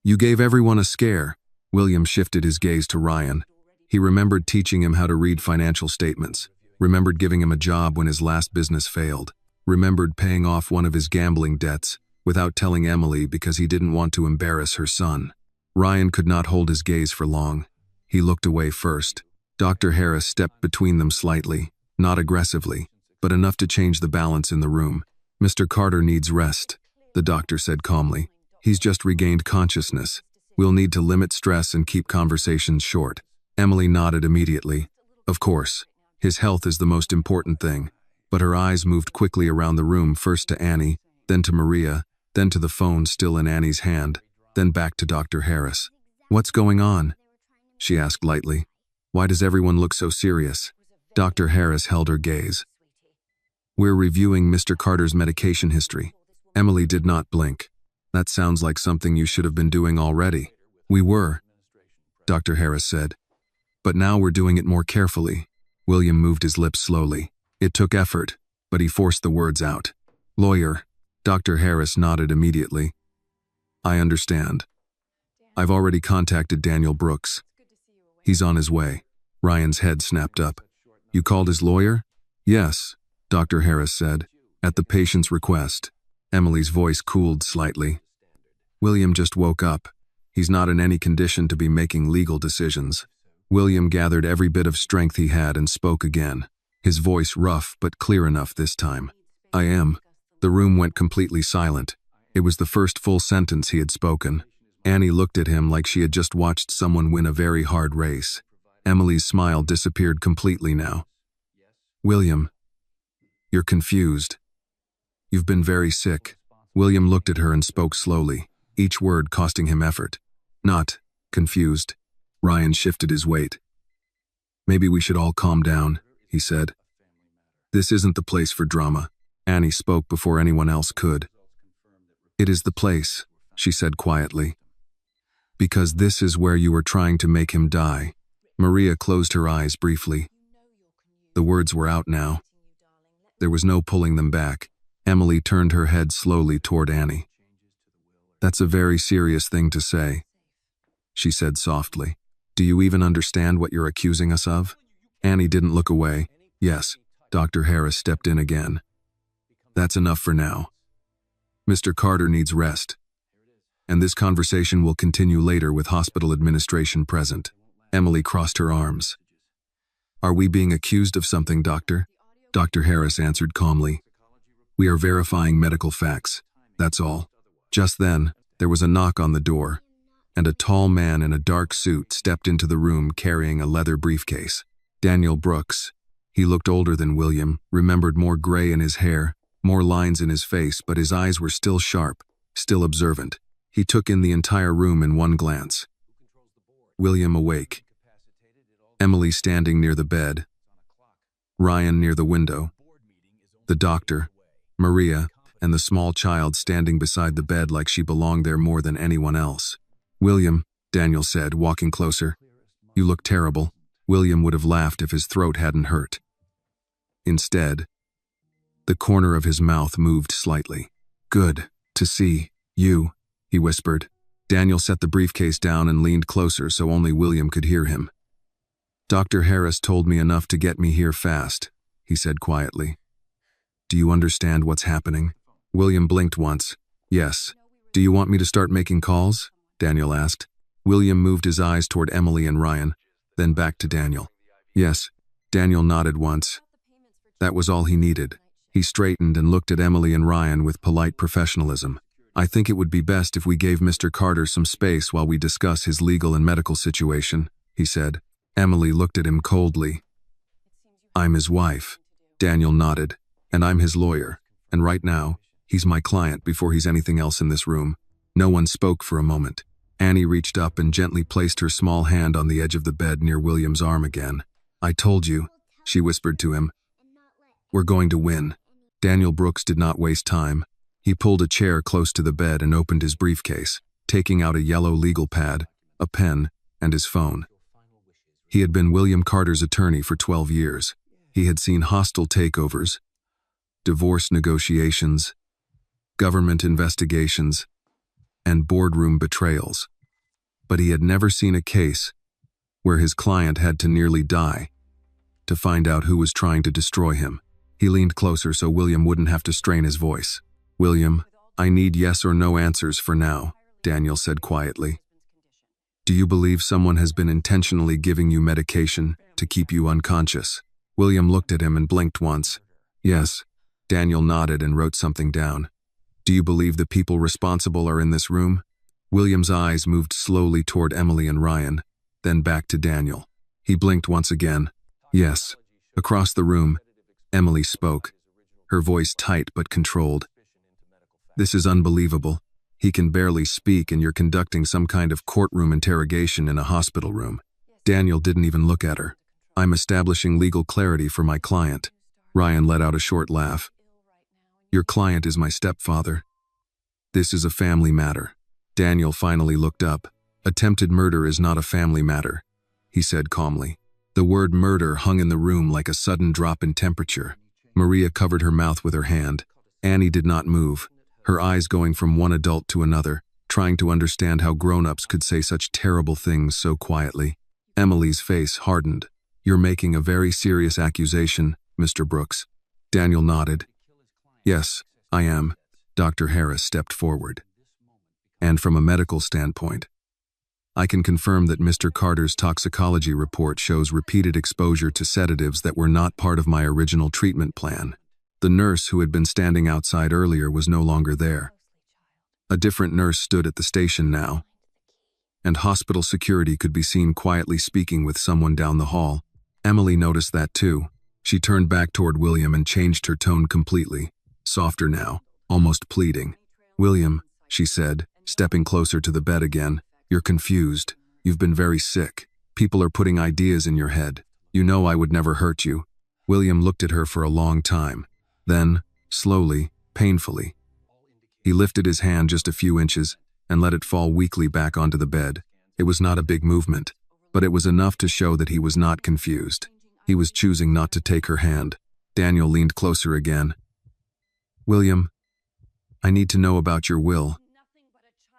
You gave everyone a scare. William shifted his gaze to Ryan. He remembered teaching him how to read financial statements, remembered giving him a job when his last business failed, remembered paying off one of his gambling debts without telling Emily because he didn't want to embarrass her son. Ryan could not hold his gaze for long. He looked away first. Dr. Harris stepped between them slightly, not aggressively, but enough to change the balance in the room. Mr. Carter needs rest, the doctor said calmly. He's just regained consciousness. We'll need to limit stress and keep conversations short. Emily nodded immediately. Of course, his health is the most important thing. But her eyes moved quickly around the room, first to Annie, then to Maria, then to the phone still in Annie's hand, then back to Dr. Harris. "What's going on?" she asked lightly. "Why does everyone look so serious?" Dr. Harris held her gaze. "We're reviewing Mr. Carter's medication history." Emily did not blink. "That sounds like something you should have been doing already." "We were," Dr. Harris said. "But now we're doing it more carefully." William moved his lips slowly. It took effort, but he forced the words out. "Lawyer." Dr. Harris nodded immediately. "I understand. I've already contacted Daniel Brooks. He's on his way." Ryan's head snapped up. "You called his lawyer?" "Yes," Dr. Harris said, "at the patient's request." Emily's voice cooled slightly. "William just woke up. He's not in any condition to be making legal decisions." William gathered every bit of strength he had and spoke again, his voice rough but clear enough this time. "I am." The room went completely silent. It was the first full sentence he had spoken. Annie looked at him like she had just watched someone win a very hard race. Emily's smile disappeared completely now. "William, you're confused. You've been very sick." William looked at her and spoke slowly, each word costing him effort. "Not confused." Ryan shifted his weight. "Maybe we should all calm down," he said. "This isn't the place for drama." Annie spoke before anyone else could. "It is the place," she said quietly. "Because this is where you were trying to make him die." Maria closed her eyes briefly. The words were out now. There was no pulling them back. Emily turned her head slowly toward Annie. "That's a very serious thing to say," she said softly. "Do you even understand what you're accusing us of?" Annie didn't look away. "Yes," Dr. Harris stepped in again. "That's enough for now. Mr. Carter needs rest. And this conversation will continue later with hospital administration present." Emily crossed her arms. "Are we being accused of something, Doctor?" Dr. Harris answered calmly. "We are verifying medical facts, that's all." Just then, there was a knock on the door, and a tall man in a dark suit stepped into the room carrying a leather briefcase. Daniel Brooks. He looked older than William, remembered more gray in his hair, more lines in his face, but his eyes were still sharp, still observant. He took in the entire room in one glance. William awake. Emily standing near the bed. Ryan near the window. The doctor, Maria, and the small child standing beside the bed like she belonged there more than anyone else. "William," Daniel said, walking closer. "You look terrible." William would have laughed if his throat hadn't hurt. Instead, the corner of his mouth moved slightly. "Good to see you," he whispered. Daniel set the briefcase down and leaned closer so only William could hear him. "Dr. Harris told me enough to get me here fast," he said quietly. "Do you understand what's happening?" William blinked once. "Yes." "Do you want me to start making calls?" Daniel asked. William moved his eyes toward Emily and Ryan, then back to Daniel. "Yes." Daniel nodded once. That was all he needed. He straightened and looked at Emily and Ryan with polite professionalism. "I think it would be best if we gave Mr. Carter some space while we discuss his legal and medical situation," he said. Emily looked at him coldly. "I'm his wife." Daniel nodded. "And I'm his lawyer. And right now, he's my client before he's anything else in this room." No one spoke for a moment. Annie reached up and gently placed her small hand on the edge of the bed near William's arm again. "I told you," she whispered to him. "We're going to win." Daniel Brooks did not waste time. He pulled a chair close to the bed and opened his briefcase, taking out a yellow legal pad, a pen, and his phone. He had been William Carter's attorney for 12 years. He had seen hostile takeovers, divorce negotiations, government investigations, and boardroom betrayals. But he had never seen a case where his client had to nearly die to find out who was trying to destroy him. He leaned closer so William wouldn't have to strain his voice. "William, I need yes or no answers for now," Daniel said quietly. "Do you believe someone has been intentionally giving you medication to keep you unconscious?" William looked at him and blinked once. "Yes." Daniel nodded and wrote something down. "Do you believe the people responsible are in this room?" William's eyes moved slowly toward Emily and Ryan, then back to Daniel. He blinked once again. Yes. Across the room, Emily spoke, her voice tight but controlled. This is unbelievable. He can barely speak and you're conducting some kind of courtroom interrogation in a hospital room. Daniel didn't even look at her. I'm establishing legal clarity for my client. Ryan let out a short laugh. Your client is my stepfather. This is a family matter. Daniel finally looked up. Attempted murder is not a family matter, he said calmly. The word murder hung in the room like a sudden drop in temperature. Maria covered her mouth with her hand. Annie did not move, her eyes going from one adult to another, trying to understand how grown-ups could say such terrible things so quietly. Emily's face hardened. You're making a very serious accusation, Mr. Brooks. Daniel nodded. Yes, I am. Dr. Harris stepped forward. And from a medical standpoint, I can confirm that Mr. Carter's toxicology report shows repeated exposure to sedatives that were not part of my original treatment plan. The nurse who had been standing outside earlier was no longer there. A different nurse stood at the station now, and hospital security could be seen quietly speaking with someone down the hall. Emily noticed that too. She turned back toward William and changed her tone completely, softer now, almost pleading. William, she said, stepping closer to the bed again, you're confused. You've been very sick. People are putting ideas in your head. You know I would never hurt you. William looked at her for a long time. Then, slowly, painfully, he lifted his hand just a few inches and let it fall weakly back onto the bed. It was not a big movement, but it was enough to show that he was not confused. He was choosing not to take her hand. Daniel leaned closer again. William, I need to know about your will,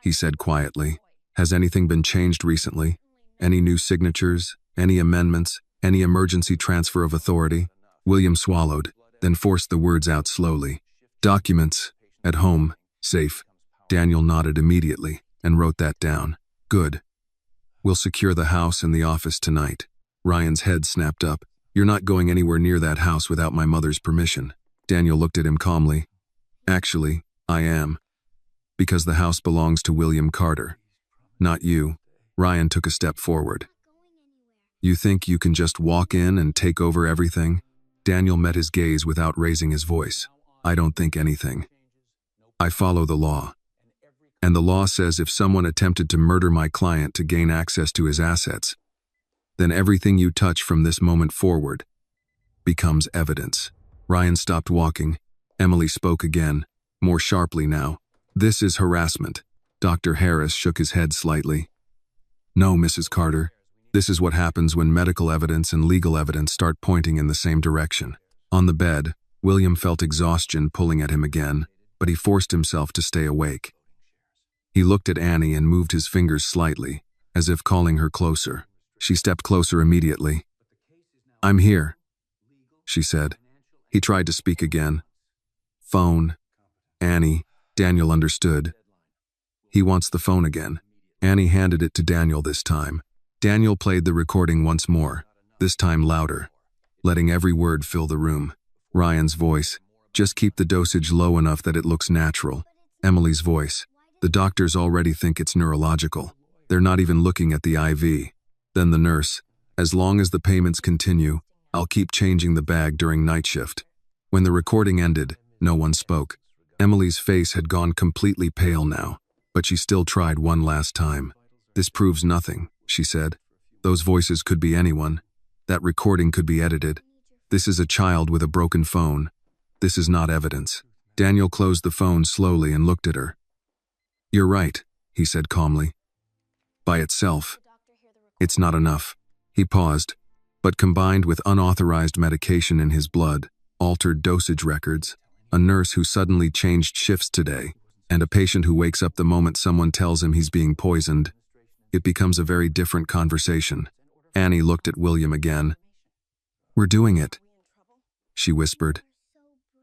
he said quietly. Has anything been changed recently? Any new signatures? Any amendments? Any emergency transfer of authority? William swallowed, then forced the words out slowly. Documents. At home. Safe. Daniel nodded immediately and wrote that down. Good. We'll secure the house and the office tonight. Ryan's head snapped up. You're not going anywhere near that house without my mother's permission. Daniel looked at him calmly. Actually, I am. Because the house belongs to William Carter. Not you. Ryan took a step forward. You think you can just walk in and take over everything? Daniel met his gaze without raising his voice. I don't think anything. I follow the law. And the law says if someone attempted to murder my client to gain access to his assets, then everything you touch from this moment forward becomes evidence. Ryan stopped walking. Emily spoke again, more sharply now. This is harassment. Dr. Harris shook his head slightly. No, Mrs. Carter. This is what happens when medical evidence and legal evidence start pointing in the same direction. On the bed, William felt exhaustion pulling at him again, but he forced himself to stay awake. He looked at Annie and moved his fingers slightly, as if calling her closer. She stepped closer immediately. I'm here, she said. He tried to speak again. Phone. Annie. Daniel understood. He wants the phone again. Annie handed it to Daniel this time. Daniel played the recording once more, this time louder, letting every word fill the room. Ryan's voice. Just keep the dosage low enough that it looks natural. Emily's voice. The doctors already think it's neurological. They're not even looking at the IV. Then the nurse. As long as the payments continue, I'll keep changing the bag during night shift. When the recording ended, no one spoke. Emily's face had gone completely pale now, but she still tried one last time. This proves nothing, she said. Those voices could be anyone. That recording could be edited. This is a child with a broken phone. This is not evidence. Daniel closed the phone slowly and looked at her. You're right, he said calmly. By itself, it's not enough. He paused, but combined with unauthorized medication in his blood, altered dosage records, a nurse who suddenly changed shifts today, and a patient who wakes up the moment someone tells him he's being poisoned, it becomes a very different conversation. Annie looked at William again. We're doing it, she whispered.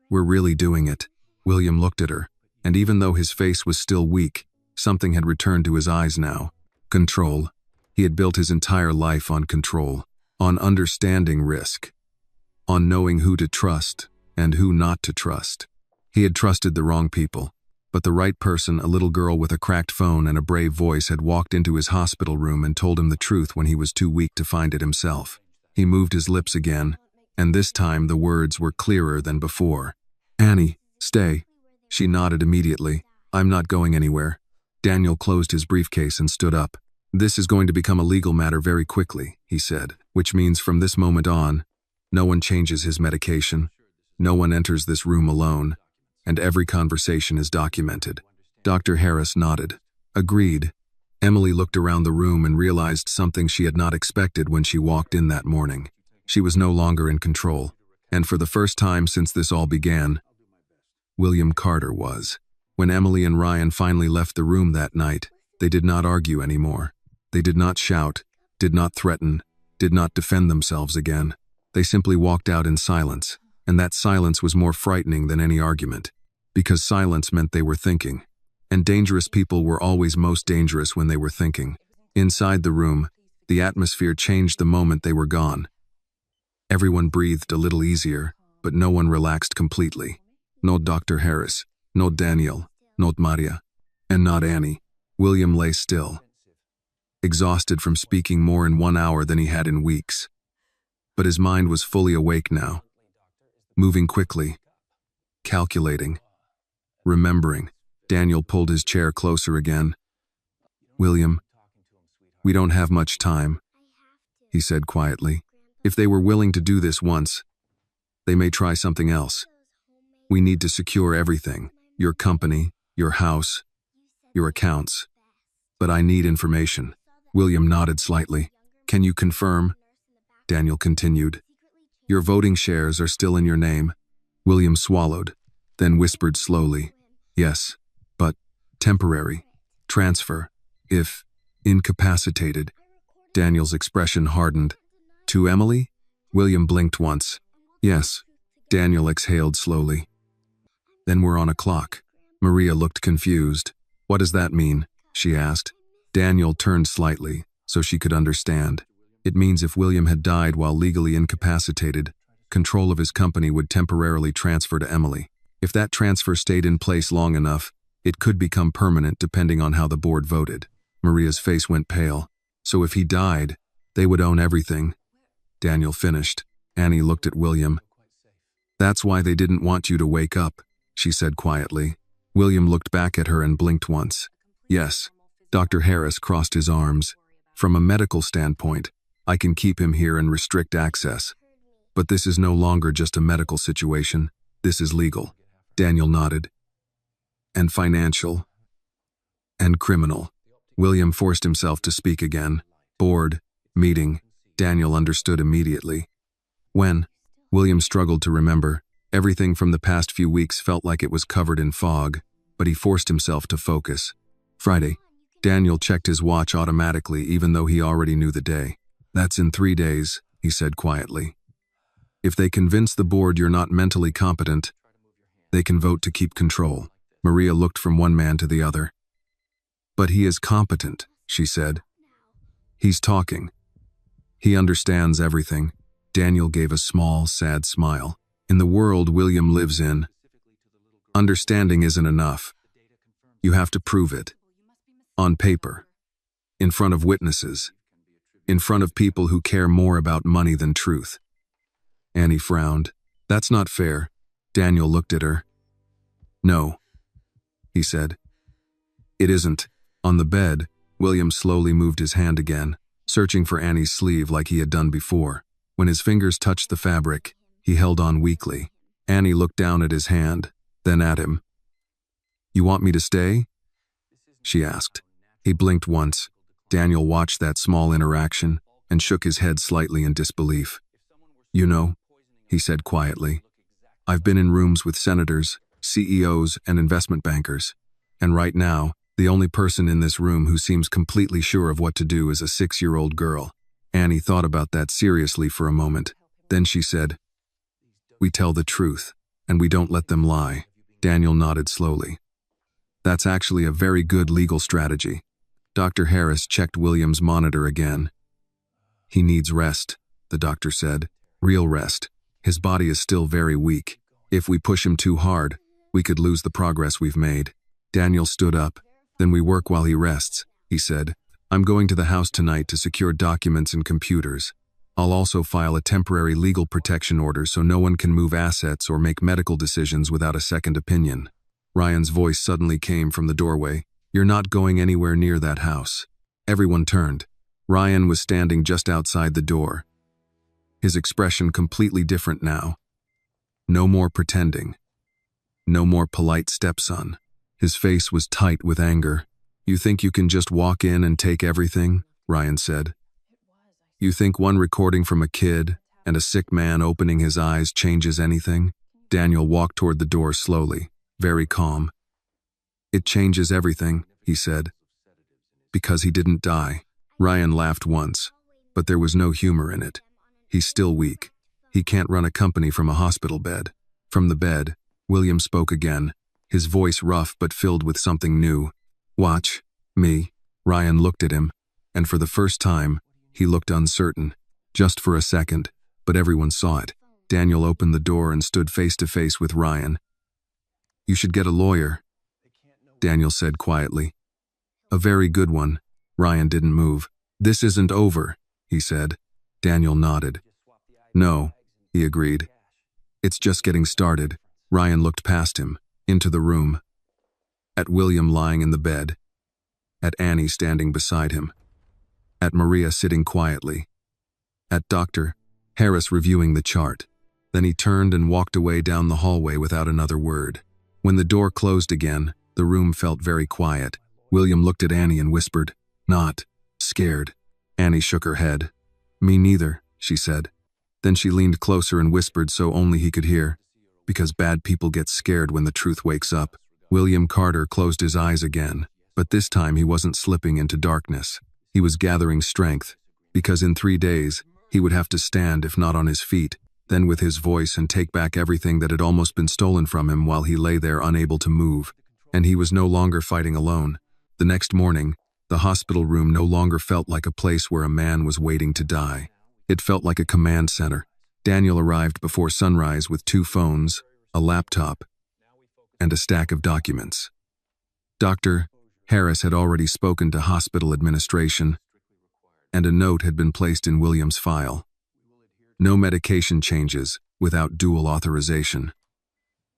We're really doing it. William looked at her, and even though his face was still weak, something had returned to his eyes now. Control. He had built his entire life on control, on understanding risk, on knowing who to trust and who not to trust. He had trusted the wrong people, but the right person, a little girl with a cracked phone and a brave voice, had walked into his hospital room and told him the truth when he was too weak to find it himself. He moved his lips again, and this time the words were clearer than before. Annie, stay. She nodded immediately. I'm not going anywhere. Daniel closed his briefcase and stood up. This is going to become a legal matter very quickly, he said, which means from this moment on, no one changes his medication, no one enters this room alone, and every conversation is documented. Dr. Harris nodded. Agreed. Emily looked around the room and realized something she had not expected when she walked in that morning. She was no longer in control, and for the first time since this all began, William Carter was. When Emily and Ryan finally left the room that night, they did not argue anymore. They did not shout, did not threaten, did not defend themselves again. They simply walked out in silence, and that silence was more frightening than any argument, because silence meant they were thinking. And dangerous people were always most dangerous when they were thinking. Inside the room, the atmosphere changed the moment they were gone. Everyone breathed a little easier, but no one relaxed completely. Not Dr. Harris, not Daniel, not Maria, and not Annie. William lay still, exhausted from speaking more in 1 hour than he had in weeks. But his mind was fully awake now, moving quickly, calculating, remembering. Daniel pulled his chair closer again. William, we don't have much time, he said quietly. If they were willing to do this once, they may try something else. We need to secure everything, your company, your house, your accounts. But I need information. William nodded slightly. Can you confirm? Daniel continued. Your voting shares are still in your name. William swallowed, then whispered slowly. Yes. But temporary. Transfer. If incapacitated. Daniel's expression hardened. To Emily? William blinked once. Yes. Daniel exhaled slowly. Then we're on a clock. Maria looked confused. What does that mean? She asked. Daniel turned slightly, so she could understand. It means if William had died while legally incapacitated, control of his company would temporarily transfer to Emily. If that transfer stayed in place long enough, it could become permanent depending on how the board voted. Maria's face went pale. So if he died, they would own everything. Daniel finished. Annie looked at William. That's why they didn't want you to wake up, she said quietly. William looked back at her and blinked once. Yes. Dr. Harris crossed his arms. From a medical standpoint, I can keep him here and restrict access. But this is no longer just a medical situation. This is legal. Daniel nodded. And financial. And criminal. William forced himself to speak again. Board. Meeting. Daniel understood immediately. When? William struggled to remember. Everything from the past few weeks felt like it was covered in fog, but he forced himself to focus. Friday. Daniel checked his watch automatically even though he already knew the day. That's in 3 days, he said quietly. If they convince the board you're not mentally competent, they can vote to keep control. Maria looked from one man to the other. But he is competent, she said. He's talking. He understands everything. Daniel gave a small, sad smile. In the world William lives in, understanding isn't enough. You have to prove it. On paper. In front of witnesses. In front of people who care more about money than truth. Annie frowned. That's not fair. Daniel looked at her. No, he said. It isn't. On the bed, William slowly moved his hand again, searching for Annie's sleeve like he had done before. When his fingers touched the fabric, he held on weakly. Annie looked down at his hand, then at him. You want me to stay? She asked. He blinked once. Daniel watched that small interaction and shook his head slightly in disbelief. You know, he said quietly, I've been in rooms with senators, CEOs, and investment bankers, and right now, the only person in this room who seems completely sure of what to do is a 6-year-old girl. Annie thought about that seriously for a moment. Then she said, We tell the truth, and we don't let them lie. Daniel nodded slowly. That's actually a very good legal strategy. Dr. Harris checked William's monitor again. He needs rest, the doctor said. Real rest. His body is still very weak. If we push him too hard, we could lose the progress we've made. Daniel stood up. Then we work while he rests, he said. I'm going to the house tonight to secure documents and computers. I'll also file a temporary legal protection order so no one can move assets or make medical decisions without a second opinion. Ryan's voice suddenly came from the doorway. You're not going anywhere near that house. Everyone turned. Ryan was standing just outside the door. His expression completely different now. No more pretending. No more polite stepson. His face was tight with anger. You think you can just walk in and take everything? Ryan said. You think one recording from a kid and a sick man opening his eyes changes anything? Daniel walked toward the door slowly, very calm. It changes everything, he said. Because he didn't die. Ryan laughed once, but there was no humor in it. He's still weak. He can't run a company from a hospital bed. From the bed, William spoke again, his voice rough but filled with something new. Watch me. Ryan looked at him, and for the first time, he looked uncertain. Just for a second, but everyone saw it. Daniel opened the door and stood face to face with Ryan. You should get a lawyer, Daniel said quietly. A very good one. Ryan didn't move. This isn't over, he said. Daniel nodded. No, he agreed. It's just getting started. Ryan looked past him, into the room. At William lying in the bed. At Annie standing beside him. At Maria sitting quietly. At Dr. Harris reviewing the chart. Then he turned and walked away down the hallway without another word. When the door closed again, the room felt very quiet. William looked at Annie and whispered, "Not scared." Annie shook her head. "Me neither," she said. Then she leaned closer and whispered so only he could hear, "Because bad people get scared when the truth wakes up." William Carter closed his eyes again, but this time he wasn't slipping into darkness. He was gathering strength, because in 3 days, he would have to stand if not on his feet, then with his voice and take back everything that had almost been stolen from him while he lay there unable to move. And he was no longer fighting alone. The next morning, the hospital room no longer felt like a place where a man was waiting to die. It felt like a command center. Daniel arrived before sunrise with 2 phones, a laptop, and a stack of documents. Dr. Harris had already spoken to hospital administration, and a note had been placed in William's file. No medication changes without dual authorization.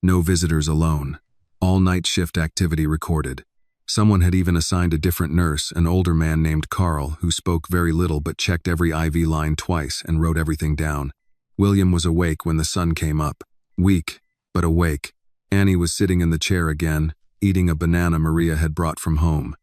No visitors alone. All night shift activity recorded. Someone had even assigned a different nurse, an older man named Carl, who spoke very little but checked every IV line twice and wrote everything down. William was awake when the sun came up. Weak, but awake. Annie was sitting in the chair again, eating a banana Maria had brought from home.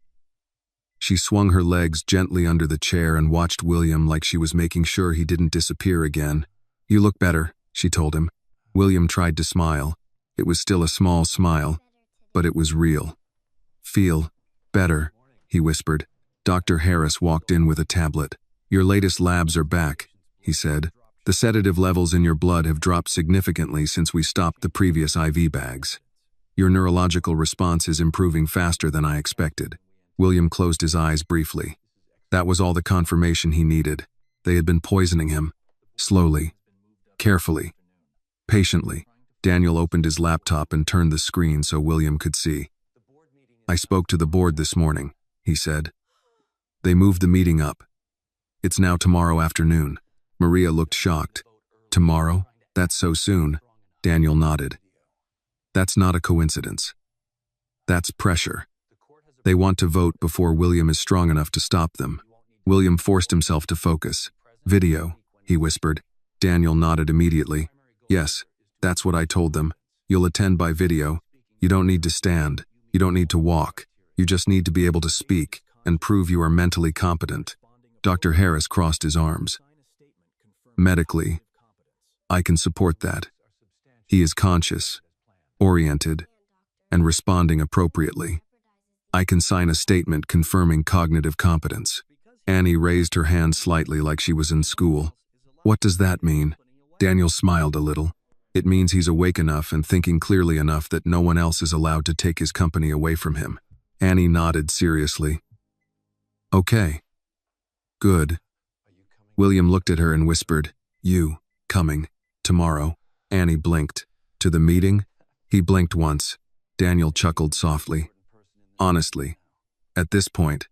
She swung her legs gently under the chair and watched William like she was making sure he didn't disappear again. "You look better," she told him. William tried to smile. It was still a small smile, but it was real. "Feel better," he whispered. Dr. Harris walked in with a tablet. "Your latest labs are back," he said. "The sedative levels in your blood have dropped significantly since we stopped the previous IV bags. Your neurological response is improving faster than I expected." William closed his eyes briefly. That was all the confirmation he needed. They had been poisoning him. Slowly. Carefully. Patiently. Daniel opened his laptop and turned the screen so William could see. "I spoke to the board this morning," he said. "They moved the meeting up. It's now tomorrow afternoon." Maria looked shocked. "Tomorrow? That's so soon." Daniel nodded. "That's not a coincidence. That's pressure. They want to vote before William is strong enough to stop them." William forced himself to focus. "Video," he whispered. Daniel nodded immediately. "Yes, that's what I told them. You'll attend by video. You don't need to stand. You don't need to walk. You just need to be able to speak and prove you are mentally competent." Dr. Harris crossed his arms. "Medically, I can support that. He is conscious, oriented, and responding appropriately. I can sign a statement confirming cognitive competence." Annie raised her hand slightly like she was in school. "What does that mean?" Daniel smiled a little. "It means he's awake enough and thinking clearly enough that no one else is allowed to take his company away from him." Annie nodded seriously. "Okay. Good." William looked at her and whispered, "You, coming, tomorrow." Annie blinked. "To the meeting?" He blinked once. Daniel chuckled softly. "Honestly, at this point,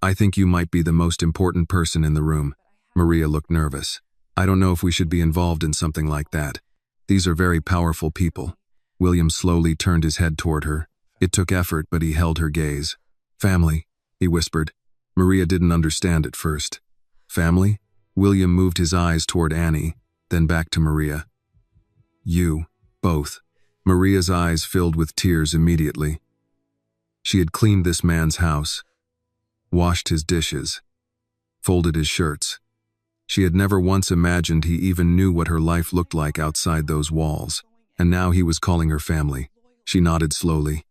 I think you might be the most important person in the room." Maria looked nervous. I don't know if we should be involved in something like that. These are very powerful people. William slowly turned his head toward her. It took effort, but he held her gaze. Family, he whispered. Maria didn't understand at first. Family? William moved his eyes toward Annie, then back to Maria. You, both. Maria's eyes filled with tears immediately. She had cleaned this man's house, washed his dishes, folded his shirts. She had never once imagined he even knew what her life looked like outside those walls, and now he was calling her family. She nodded slowly.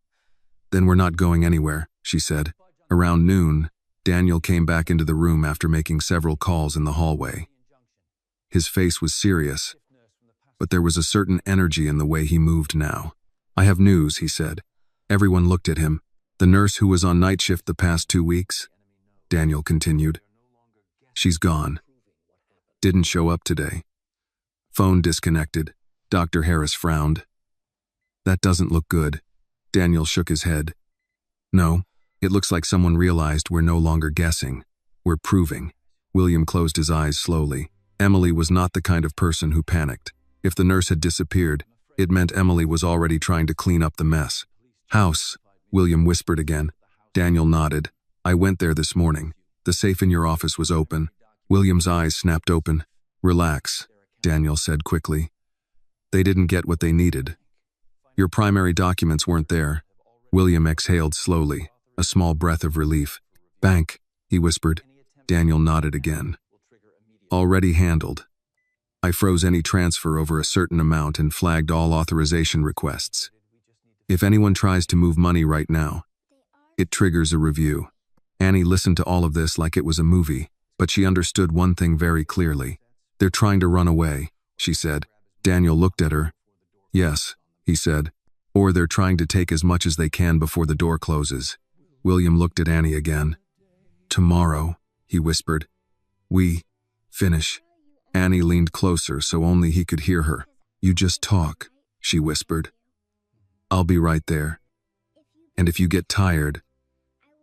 Then we're not going anywhere, she said. Around noon, Daniel came back into the room after making several calls in the hallway. His face was serious, but there was a certain energy in the way he moved now. I have news, he said. Everyone looked at him. The nurse who was on night shift the past 2 weeks, Daniel continued. She's gone. Didn't show up today. Phone disconnected. Dr. Harris frowned. That doesn't look good. Daniel shook his head. No, it looks like someone realized we're no longer guessing. We're proving. William closed his eyes slowly. Emily was not the kind of person who panicked. If the nurse had disappeared, it meant Emily was already trying to clean up the mess. House, William whispered again. Daniel nodded. I went there this morning. The safe in your office was open. William's eyes snapped open. Relax, Daniel said quickly. They didn't get what they needed. Your primary documents weren't there. William exhaled slowly, a small breath of relief. Bank, he whispered. Daniel nodded again. Already handled. I froze any transfer over a certain amount and flagged all authorization requests. If anyone tries to move money right now, it triggers a review. Annie listened to all of this like it was a movie, but she understood one thing very clearly. They're trying to run away, she said. Daniel looked at her. Yes, he said. Or they're trying to take as much as they can before the door closes. William looked at Annie again. Tomorrow, he whispered. We finish. Annie leaned closer so only he could hear her. You just talk, she whispered. I'll be right there. And if you get tired,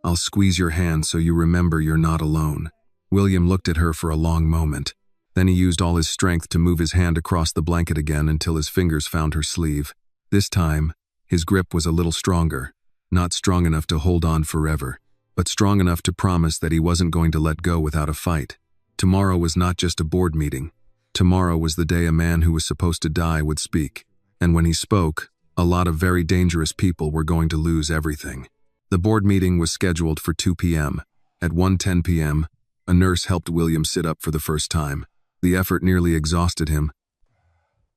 I'll squeeze your hand so you remember you're not alone. William looked at her for a long moment. Then he used all his strength to move his hand across the blanket again until his fingers found her sleeve. This time, his grip was a little stronger, not strong enough to hold on forever, but strong enough to promise that he wasn't going to let go without a fight. Tomorrow was not just a board meeting. Tomorrow was the day a man who was supposed to die would speak. And when he spoke, a lot of very dangerous people were going to lose everything. The board meeting was scheduled for 2 p.m. At 1:10 p.m., a nurse helped William sit up for the first time. The effort nearly exhausted him.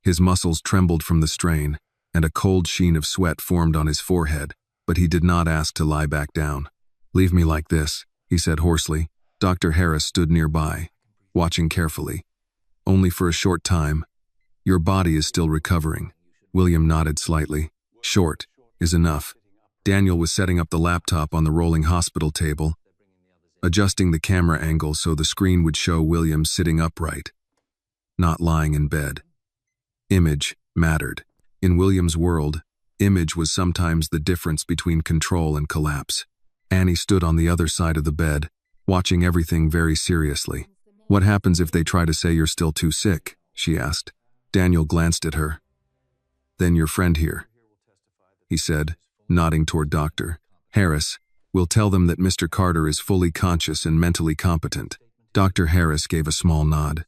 His muscles trembled from the strain, and a cold sheen of sweat formed on his forehead, but he did not ask to lie back down. Leave me like this, he said hoarsely. Dr. Harris stood nearby, watching carefully. Only for a short time. Your body is still recovering. William nodded slightly. Short is enough. Daniel was setting up the laptop on the rolling hospital table, adjusting the camera angle so the screen would show William sitting upright, not lying in bed. Image mattered. In William's world, image was sometimes the difference between control and collapse. Annie stood on the other side of the bed, watching everything very seriously. What happens if they try to say you're still too sick? She asked. Daniel glanced at her. Then your friend here, he said, nodding toward Dr. Harris. We'll tell them that Mr. Carter is fully conscious and mentally competent. Dr. Harris gave a small nod.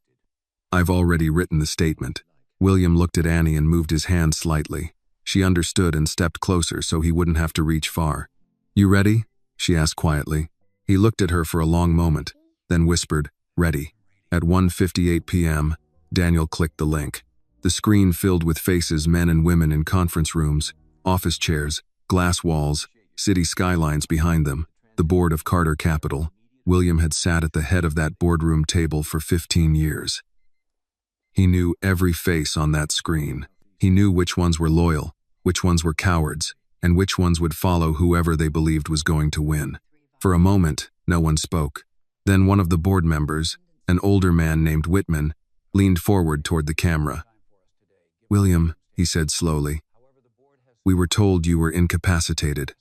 I've already written the statement. William looked at Annie and moved his hand slightly. She understood and stepped closer so he wouldn't have to reach far. You ready? She asked quietly. He looked at her for a long moment, then whispered, ready. At 1:58 p.m., Daniel clicked the link. The screen filled with faces, men and women in conference rooms, office chairs, glass walls, city skylines behind them, the board of Carter Capital. William had sat at the head of that boardroom table for 15 years. He knew every face on that screen. He knew which ones were loyal, which ones were cowards, and which ones would follow whoever they believed was going to win. For a moment, no one spoke. Then one of the board members, an older man named Whitman, leaned forward toward the camera. William, he said slowly, we were told you were incapacitated.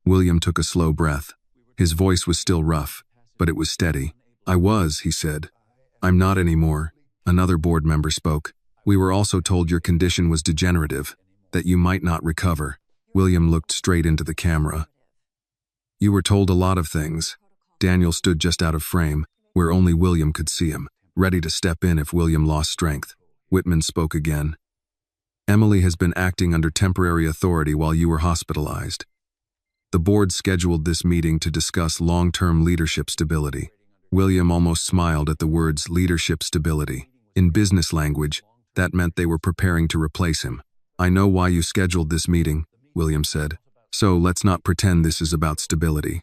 William took a slow breath. His voice was still rough, but it was steady. I was, he said. I'm not anymore. Another board member spoke. We were also told your condition was degenerative, that you might not recover. William looked straight into the camera. You were told a lot of things. Daniel stood just out of frame, where only William could see him, ready to step in if William lost strength. Whitman spoke again. Emily has been acting under temporary authority while you were hospitalized. The board scheduled this meeting to discuss long-term leadership stability. William almost smiled at the words leadership stability. In business language, that meant they were preparing to replace him. I know why you scheduled this meeting, William said. So let's not pretend this is about stability.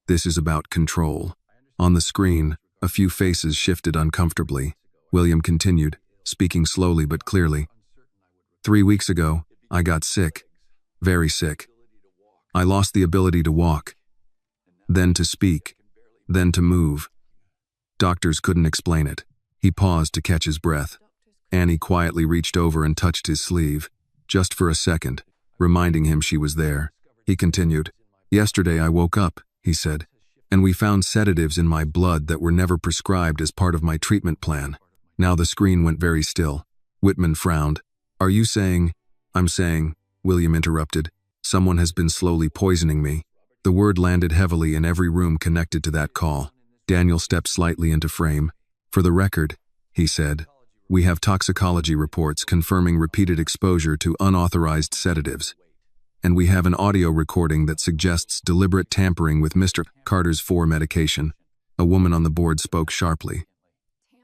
This is about control. On the screen, a few faces shifted uncomfortably. William continued, speaking slowly but clearly. 3 weeks ago, I got sick. Very sick. I lost the ability to walk, then to speak, then to move. Doctors couldn't explain it. He paused to catch his breath. Annie quietly reached over and touched his sleeve, just for a second, reminding him she was there. He continued, Yesterday I woke up, he said, and we found sedatives in my blood that were never prescribed as part of my treatment plan. Now the screen went very still. Whitman frowned. Are you saying? I'm saying, William interrupted. Someone has been slowly poisoning me. The word landed heavily in every room connected to that call. Daniel stepped slightly into frame. For the record, he said, we have toxicology reports confirming repeated exposure to unauthorized sedatives. And we have an audio recording that suggests deliberate tampering with Mr. Carter's 4 medication. A woman on the board spoke sharply.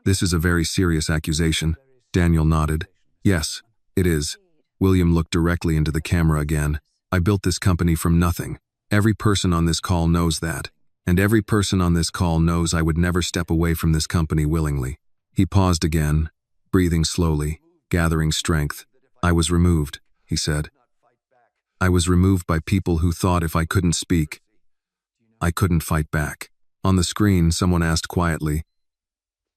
This is a very serious accusation. Daniel nodded. Yes, it is. William looked directly into the camera again. I built this company from nothing. Every person on this call knows that. And every person on this call knows I would never step away from this company willingly. He paused again, breathing slowly, gathering strength. I was removed, he said. I was removed by people who thought if I couldn't speak, I couldn't fight back. On the screen, someone asked quietly,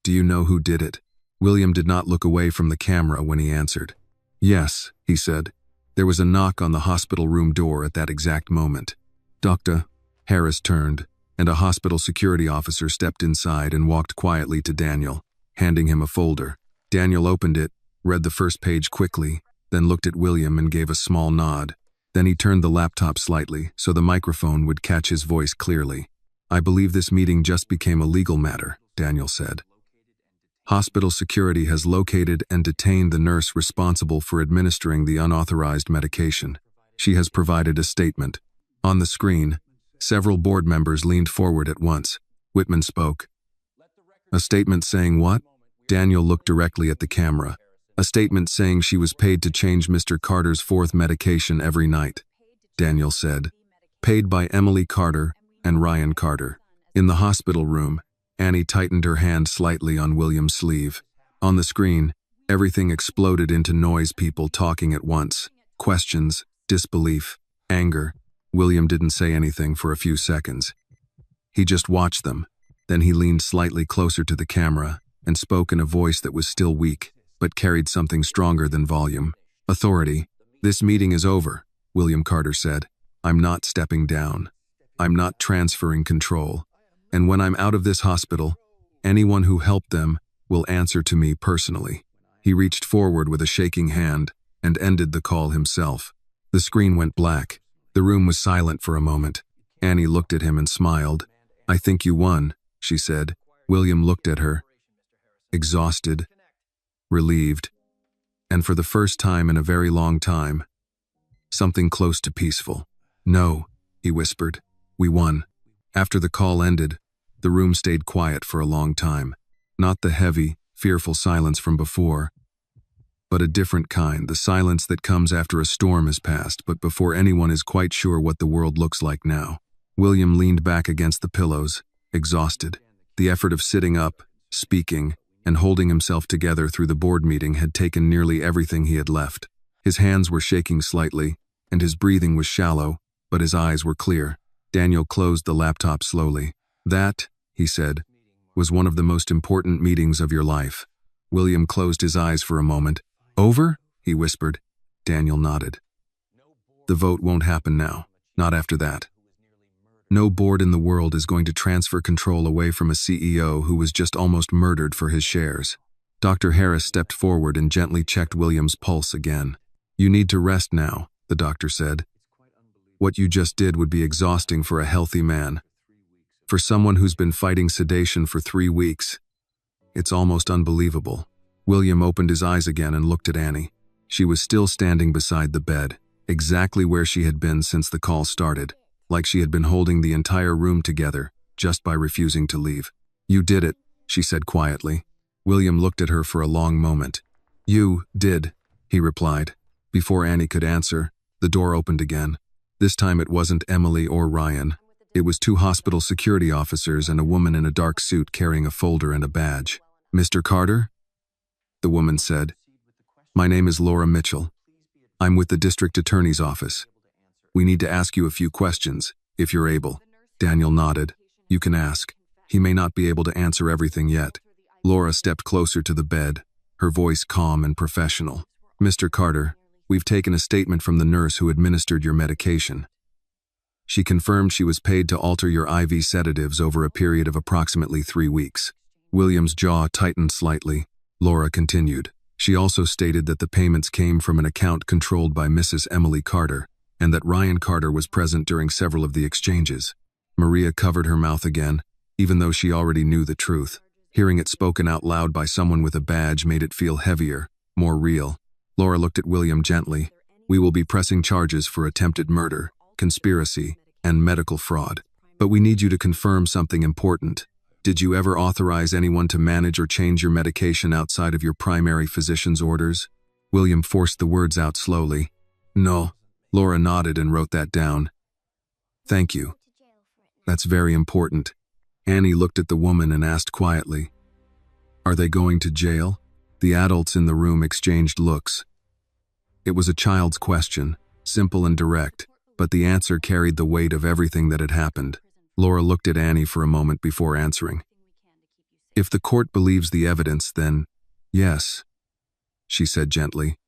Do you know who did it? William did not look away from the camera when he answered. Yes, he said. There was a knock on the hospital room door at that exact moment. Dr. Harris turned, and a hospital security officer stepped inside and walked quietly to Daniel, handing him a folder. Daniel opened it, read the first page quickly, then looked at William and gave a small nod. Then he turned the laptop slightly so the microphone would catch his voice clearly. I believe this meeting just became a legal matter, Daniel said. Hospital security has located and detained the nurse responsible for administering the unauthorized medication. She has provided a statement. On the screen, several board members leaned forward at once. Whitman spoke. A statement saying what? Daniel looked directly at the camera. A statement saying she was paid to change Mr. Carter's 4th medication every night. Daniel said. Paid by Emily Carter and Ryan Carter. In the hospital room, Annie tightened her hand slightly on William's sleeve. On the screen, everything exploded into noise, people talking at once. Questions, disbelief, anger. William didn't say anything for a few seconds. He just watched them. Then he leaned slightly closer to the camera and spoke in a voice that was still weak, but carried something stronger than volume. Authority. This meeting is over, William Carter said. I'm not stepping down. I'm not transferring control. And when I'm out of this hospital, anyone who helped them will answer to me personally. He reached forward with a shaking hand and ended the call himself. The screen went black. The room was silent for a moment. Annie looked at him and smiled. I think you won, she said. William looked at her, exhausted, relieved, and for the first time in a very long time, something close to peaceful. No, he whispered. We won. After the call ended, the room stayed quiet for a long time. Not the heavy, fearful silence from before, but a different kind, the silence that comes after a storm has passed, but before anyone is quite sure what the world looks like now. William leaned back against the pillows, exhausted. The effort of sitting up, speaking, and holding himself together through the board meeting had taken nearly everything he had left. His hands were shaking slightly, and his breathing was shallow, but his eyes were clear. Daniel closed the laptop slowly. That, he said, was one of the most important meetings of your life. William closed his eyes for a moment. Over? He whispered. Daniel nodded. The vote won't happen now, not after that. No board in the world is going to transfer control away from a CEO who was just almost murdered for his shares. Dr. Harris stepped forward and gently checked William's pulse again. "You need to rest now," the doctor said. "What you just did would be exhausting for a healthy man. For someone who's been fighting sedation for 3 weeks, it's almost unbelievable." William opened his eyes again and looked at Annie. She was still standing beside the bed, exactly where she had been since the call started, like she had been holding the entire room together just by refusing to leave. "You did it," she said quietly. William looked at her for a long moment. "You did," he replied. Before Annie could answer, the door opened again. This time it wasn't Emily or Ryan. It was 2 hospital security officers and a woman in a dark suit carrying a folder and a badge. "Mr. Carter?" the woman said. "My name is Laura Mitchell. I'm with the district attorney's office. We need to ask you a few questions, if you're able." Daniel nodded. "You can ask. He may not be able to answer everything yet." Laura stepped closer to the bed, her voice calm and professional. "Mr. Carter, we've taken a statement from the nurse who administered your medication. She confirmed she was paid to alter your IV sedatives over a period of approximately 3 weeks." William's jaw tightened slightly. Laura continued. "She also stated that the payments came from an account controlled by Mrs. Emily Carter, and that Ryan Carter was present during several of the exchanges." Maria covered her mouth again, even though she already knew the truth. Hearing it spoken out loud by someone with a badge made it feel heavier, more real. Laura looked at William gently. "We will be pressing charges for attempted murder, conspiracy, and medical fraud. But we need you to confirm something important. Did you ever authorize anyone to manage or change your medication outside of your primary physician's orders?" William forced the words out slowly. "No." Laura nodded and wrote that down. "Thank you. That's very important." Annie looked at the woman and asked quietly, "Are they going to jail?" The adults in the room exchanged looks. It was a child's question, simple and direct, but the answer carried the weight of everything that had happened. Laura looked at Annie for a moment before answering. "If the court believes the evidence, then yes," she said gently.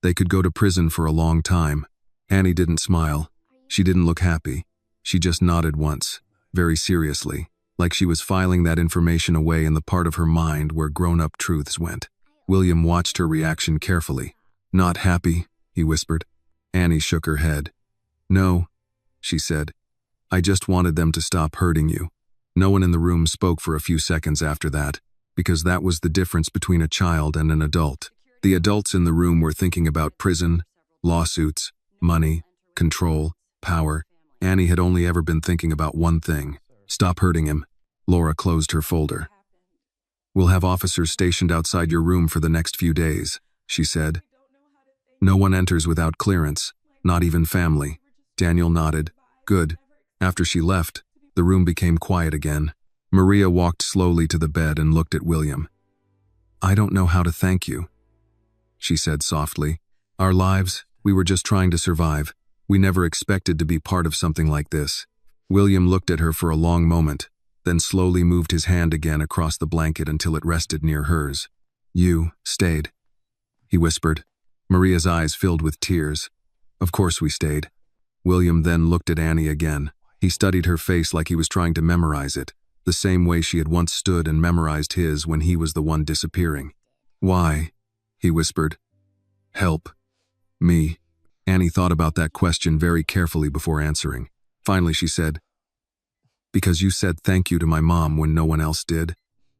"They could go to prison for a long time." Annie didn't smile. She didn't look happy. She just nodded once, very seriously, like she was filing that information away in the part of her mind where grown-up truths went. William watched her reaction carefully. "Not happy," he whispered. Annie shook her head. "No," she said. "I just wanted them to stop hurting you." No one in the room spoke for a few seconds after that, because that was the difference between a child and an adult. The adults in the room were thinking about prison, lawsuits, money, control, power. Annie had only ever been thinking about one thing: stop hurting him. Laura closed her folder. "We'll have officers stationed outside your room for the next few days," she said. "No one enters without clearance, not even family." Daniel nodded. "Good." After she left, the room became quiet again. Maria walked slowly to the bed and looked at William. "I don't know how to thank you," she said softly. "Our lives, we were just trying to survive. We never expected to be part of something like this." William looked at her for a long moment, then slowly moved his hand again across the blanket until it rested near hers. "You stayed," he whispered. Maria's eyes filled with tears. "Of course we stayed." William then looked at Annie again. He studied her face like he was trying to memorize it, the same way she had once stood and memorized his when he was the one disappearing. "Why?" he whispered. "Help. Me." Annie thought about that question very carefully before answering. Finally she said, "Because you said thank you to my mom when no one else did."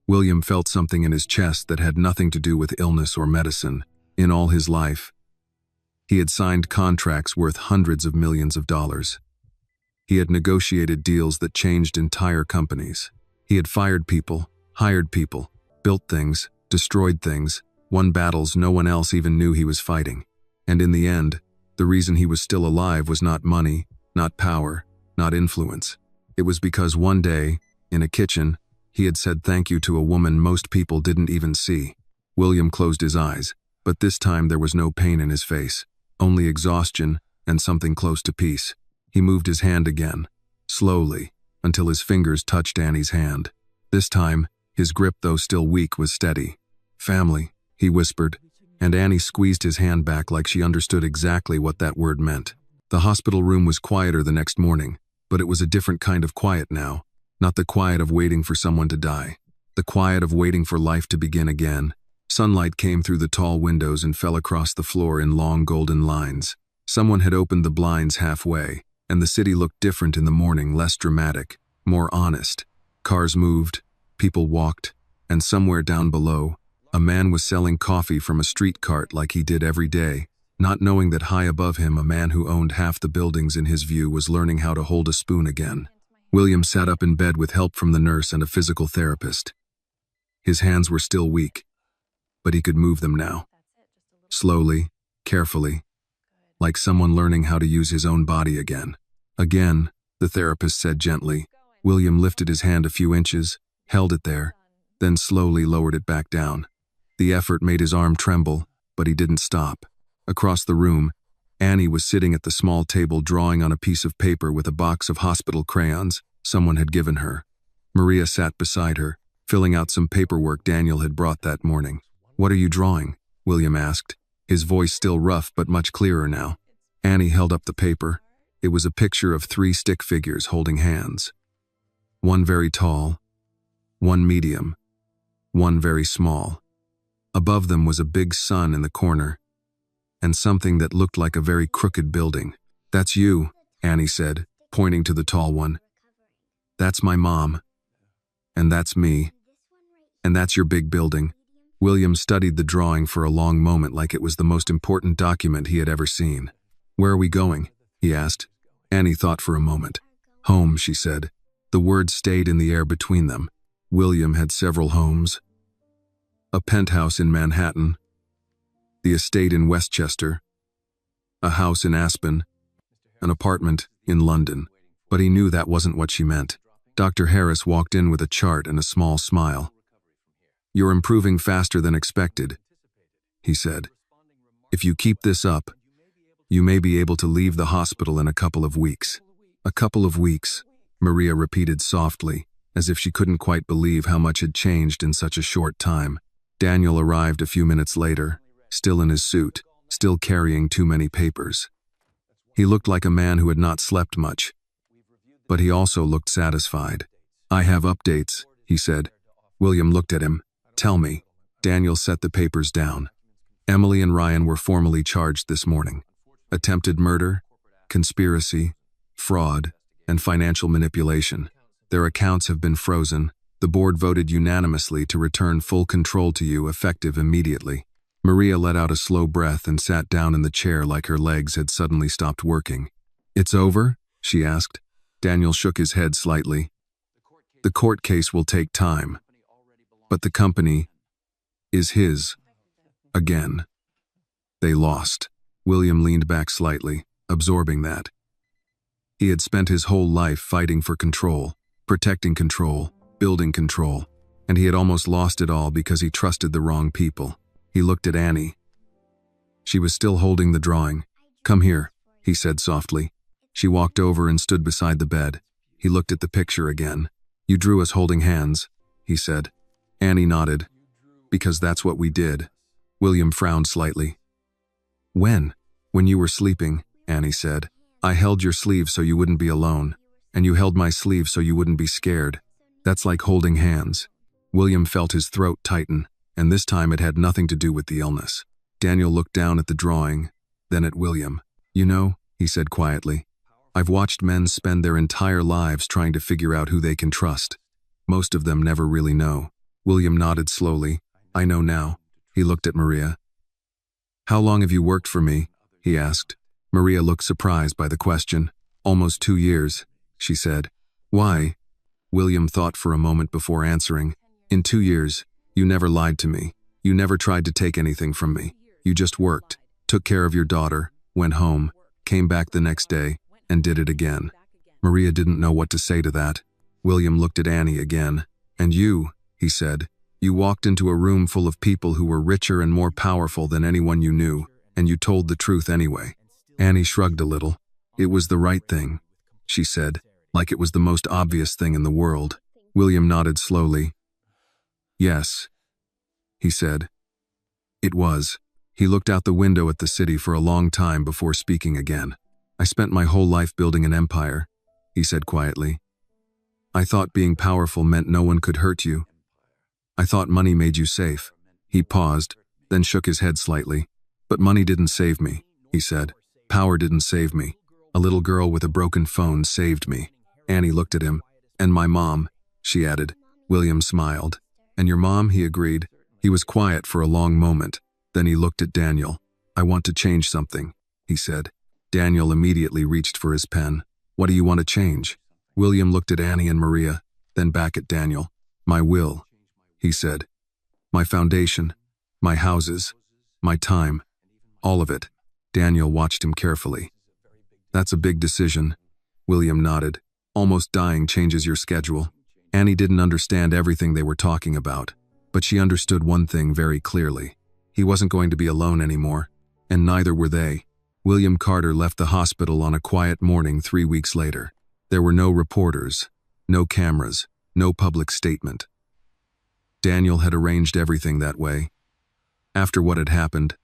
William felt something in his chest that had nothing to do with illness or medicine. In all his life, he had signed contracts worth hundreds of millions of dollars. He had negotiated deals that changed entire companies. He had fired people, hired people, built things, destroyed things, won battles no one else even knew he was fighting. And in the end, the reason he was still alive was not money, not power, not influence. It was because one day, in a kitchen, he had said thank you to a woman most people didn't even see. William closed his eyes, but this time there was no pain in his face, only exhaustion and something close to peace. He moved his hand again, slowly, until his fingers touched Annie's hand. This time, his grip, though still weak, was steady. "Family," he whispered, and Annie squeezed his hand back like she understood exactly what that word meant. The hospital room was quieter the next morning, but it was a different kind of quiet now. Not the quiet of waiting for someone to die. The quiet of waiting for life to begin again. Sunlight came through the tall windows and fell across the floor in long golden lines. Someone had opened the blinds halfway, and the city looked different in the morning, less dramatic, more honest. Cars moved, people walked, and somewhere down below, a man was selling coffee from a street cart like he did every day, not knowing that high above him a man who owned half the buildings in his view was learning how to hold a spoon again. William sat up in bed with help from the nurse and a physical therapist. His hands were still weak, but he could move them now. Slowly, carefully, like someone learning how to use his own body again. Again, the therapist said gently. William lifted his hand a few inches, held it there, then slowly lowered it back down. The effort made his arm tremble, but he didn't stop. Across the room, Annie was sitting at the small table drawing on a piece of paper with a box of hospital crayons someone had given her. Maria sat beside her, filling out some paperwork Daniel had brought that morning. "What are you drawing?" William asked, his voice still rough but much clearer now. Annie held up the paper. It was a picture of 3 stick figures holding hands. One very tall, one medium, one very small. Above them was a big sun in the corner, and something that looked like a very crooked building. "That's you," Annie said, pointing to the tall one. "That's my mom. And that's me. And that's your big building." William studied the drawing for a long moment like it was the most important document he had ever seen. "Where are we going?" he asked. Annie thought for a moment. "Home," she said. The words stayed in the air between them. William had several homes. A penthouse in Manhattan, the estate in Westchester, a house in Aspen, an apartment in London. But he knew that wasn't what she meant. Dr. Harris walked in with a chart and a small smile. "You're improving faster than expected," he said. "If you keep this up, you may be able to leave the hospital in a couple of weeks." "A couple of weeks," Maria repeated softly, as if she couldn't quite believe how much had changed in such a short time. Daniel arrived a few minutes later, still in his suit, still carrying too many papers. He looked like a man who had not slept much, but he also looked satisfied. "I have updates," he said. William looked at him. "Tell me." Daniel set the papers down. Emily and Ryan were formally charged this morning. Attempted murder, conspiracy, fraud, and financial manipulation. Their accounts have been frozen. The board voted unanimously to return full control to you, effective immediately. Maria let out a slow breath and sat down in the chair like her legs had suddenly stopped working. "It's over?" she asked. Daniel shook his head slightly. "The court case will take time, but the company is his. Again." They lost. William leaned back slightly, absorbing that. He had spent his whole life fighting for control, protecting control, building control, and he had almost lost it all because he trusted the wrong people. He looked at Annie. She was still holding the drawing. "Come here," he said softly. She walked over and stood beside the bed. He looked at the picture again. "You drew us holding hands," he said. Annie nodded. "Because that's what we did." William frowned slightly. When you were sleeping," Annie said. "I held your sleeve so you wouldn't be alone, and you held my sleeve so you wouldn't be scared. That's like holding hands." William felt his throat tighten, and this time it had nothing to do with the illness. Daniel looked down at the drawing, then at William. "You know," he said quietly, "I've watched men spend their entire lives trying to figure out who they can trust. Most of them never really know." William nodded slowly. "I know now." He looked at Maria. "How long have you worked for me?" he asked. Maria looked surprised by the question. "Almost 2 years," she said. "Why?" William thought for a moment before answering. "In 2 years, you never lied to me. You never tried to take anything from me. You just worked, took care of your daughter, went home, came back the next day, and did it again." Maria didn't know what to say to that. William looked at Annie again. "And you," he said, "you walked into a room full of people who were richer and more powerful than anyone you knew, and you told the truth anyway." Annie shrugged a little. "It was the right thing," she said, like it was the most obvious thing in the world. William nodded slowly. "Yes," he said. "It was." He looked out the window at the city for a long time before speaking again. "I spent my whole life building an empire," he said quietly. "I thought being powerful meant no one could hurt you. I thought money made you safe. He paused, then shook his head slightly. But money didn't save me, he said. Power didn't save me. A little girl with a broken phone saved me. Annie looked at him. And my mom, she added. William smiled. And your mom, he agreed. He was quiet for a long moment. Then he looked at Daniel. I want to change something, he said. Daniel immediately reached for his pen. What do you want to change? William looked at Annie and Maria, then back at Daniel. My will, he said. My foundation, my houses, my time, all of it. Daniel watched him carefully. That's a big decision. William nodded. Almost dying changes your schedule. Annie didn't understand everything they were talking about, but she understood one thing very clearly. He wasn't going to be alone anymore, and neither were they. William Carter left the hospital on a quiet morning 3 weeks later. There were no reporters, no cameras, no public statement. Daniel had arranged everything that way. After what had happened,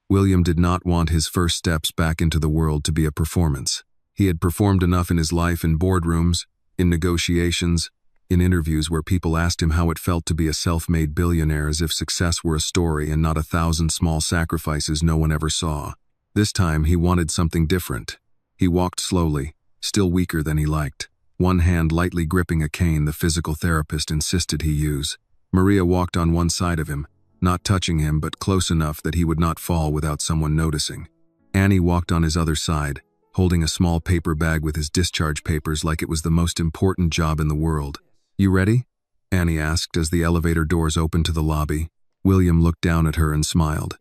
William did not want his first steps back into the world to be a performance. He had performed enough in his life in boardrooms, in negotiations, in interviews where people asked him how it felt to be a self-made billionaire, as if success were a story and not 1,000 small sacrifices no one ever saw. This time he wanted something different. He walked slowly, still weaker than he liked, one hand lightly gripping a cane the physical therapist insisted he use. Maria walked on one side of him, not touching him but close enough that he would not fall without someone noticing. Annie walked on his other side, holding a small paper bag with his discharge papers like it was the most important job in the world. You ready? Annie asked as the elevator doors opened to the lobby. William looked down at her and smiled.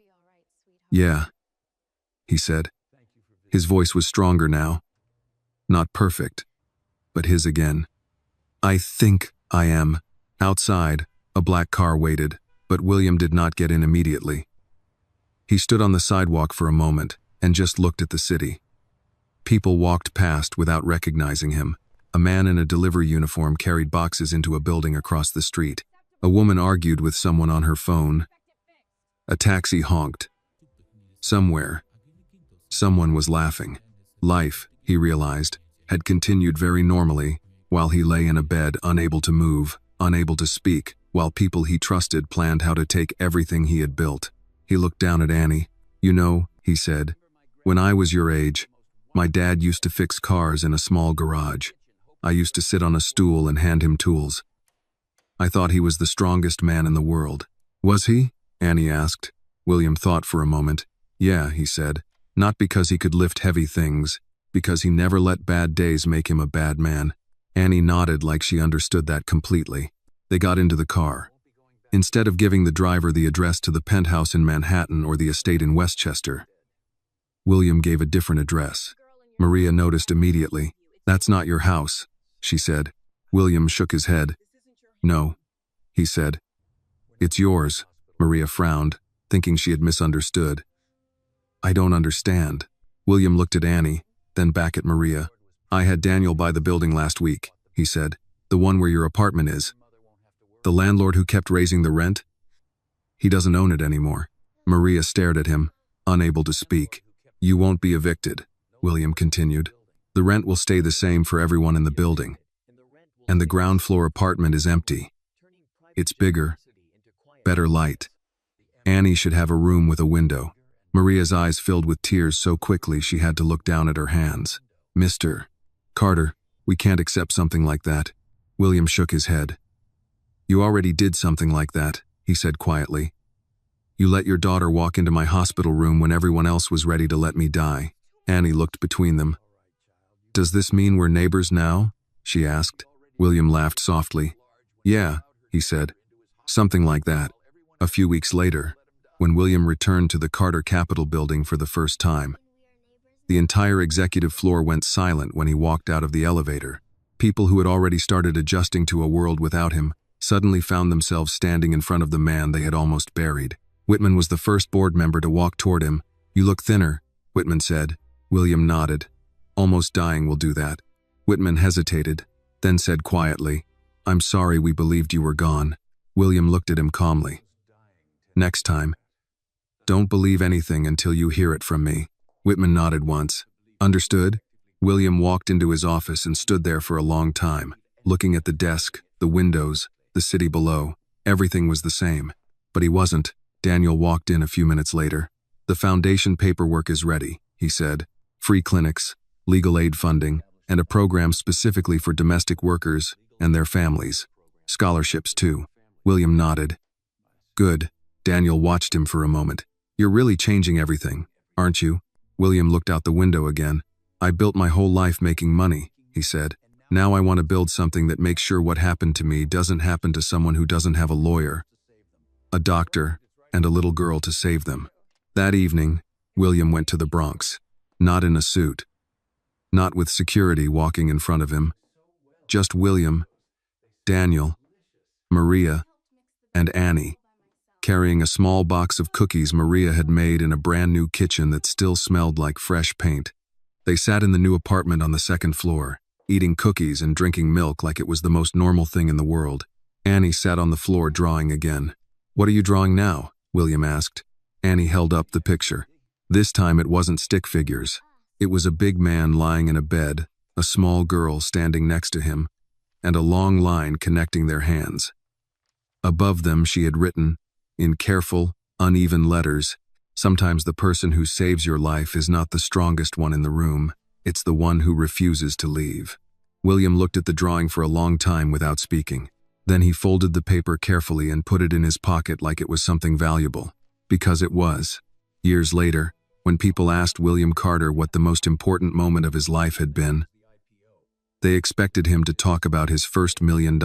Yeah, he said. His voice was stronger now. Not perfect, but his again. I think I am. Outside, a black car waited, but William did not get in immediately. He stood on the sidewalk for a moment and just looked at the city. People walked past without recognizing him. A man in a delivery uniform carried boxes into a building across the street. A woman argued with someone on her phone. A taxi honked. Somewhere, someone was laughing. Life, he realized, had continued very normally while he lay in a bed, unable to move, unable to speak, while people he trusted planned how to take everything he had built. He looked down at Annie. You know, he said, when I was your age, my dad used to fix cars in a small garage. I used to sit on a stool and hand him tools. I thought he was the strongest man in the world. Was he? Annie asked. William thought for a moment. Yeah, he said. Not because he could lift heavy things, because he never let bad days make him a bad man. Annie nodded like she understood that completely. They got into the car. Instead of giving the driver the address to the penthouse in Manhattan or the estate in Westchester, William gave a different address. Maria noticed immediately. That's not your house, she said. William shook his head. No, he said. It's yours. Maria frowned, thinking she had misunderstood. I don't understand. William looked at Annie, then back at Maria. I had Daniel buy the building last week, he said. The one where your apartment is. The landlord who kept raising the rent? He doesn't own it anymore. Maria stared at him, unable to speak. You won't be evicted, William continued. The rent will stay the same for everyone in the building. And the ground floor apartment is empty. It's bigger, better light. Annie should have a room with a window. Maria's eyes filled with tears so quickly she had to look down at her hands. Mr. Carter, we can't accept something like that. William shook his head. You already did something like that, he said quietly. You let your daughter walk into my hospital room when everyone else was ready to let me die. Annie looked between them. Does this mean we're neighbors now? She asked. William laughed softly. Yeah, he said. Something like that. A few weeks later, when William returned to the Carter Capitol building for the first time, the entire executive floor went silent when he walked out of the elevator. People who had already started adjusting to a world without him suddenly found themselves standing in front of the man they had almost buried. Whitman was the first board member to walk toward him. You look thinner, Whitman said. William nodded. Almost dying will do that. Whitman hesitated, then said quietly, I'm sorry we believed you were gone. William looked at him calmly. Next time, don't believe anything until you hear it from me. Whitman nodded once. Understood? William walked into his office and stood there for a long time, looking at the desk, the windows, the city below. Everything was the same. But he wasn't. Daniel walked in a few minutes later. "The foundation paperwork is ready," he said. "Free clinics, legal aid funding, and a program specifically for domestic workers and their families. Scholarships, too." William nodded. "Good." Daniel watched him for a moment. "You're really changing everything, aren't you?" William looked out the window again. "I built my whole life making money," he said. "Now I want to build something that makes sure what happened to me doesn't happen to someone who doesn't have a lawyer, a doctor, and a little girl to save them." That evening, William went to the Bronx. Not in a suit. Not with security walking in front of him. Just William, Daniel, Maria, and Annie, carrying a small box of cookies Maria had made in a brand new kitchen that still smelled like fresh paint. They sat in the new apartment on the second floor, eating cookies and drinking milk like it was the most normal thing in the world. Annie sat on the floor drawing again. "What are you drawing now?" William asked. Annie held up the picture. This time it wasn't stick figures. It was a big man lying in a bed, a small girl standing next to him, and a long line connecting their hands. Above them she had written, in careful, uneven letters, "Sometimes the person who saves your life is not the strongest one in the room. It's the one who refuses to leave." William looked at the drawing for a long time without speaking. Then he folded the paper carefully and put it in his pocket like it was something valuable. Because it was. Years later, when people asked William Carter what the most important moment of his life had been, they expected him to talk about his first $1 million,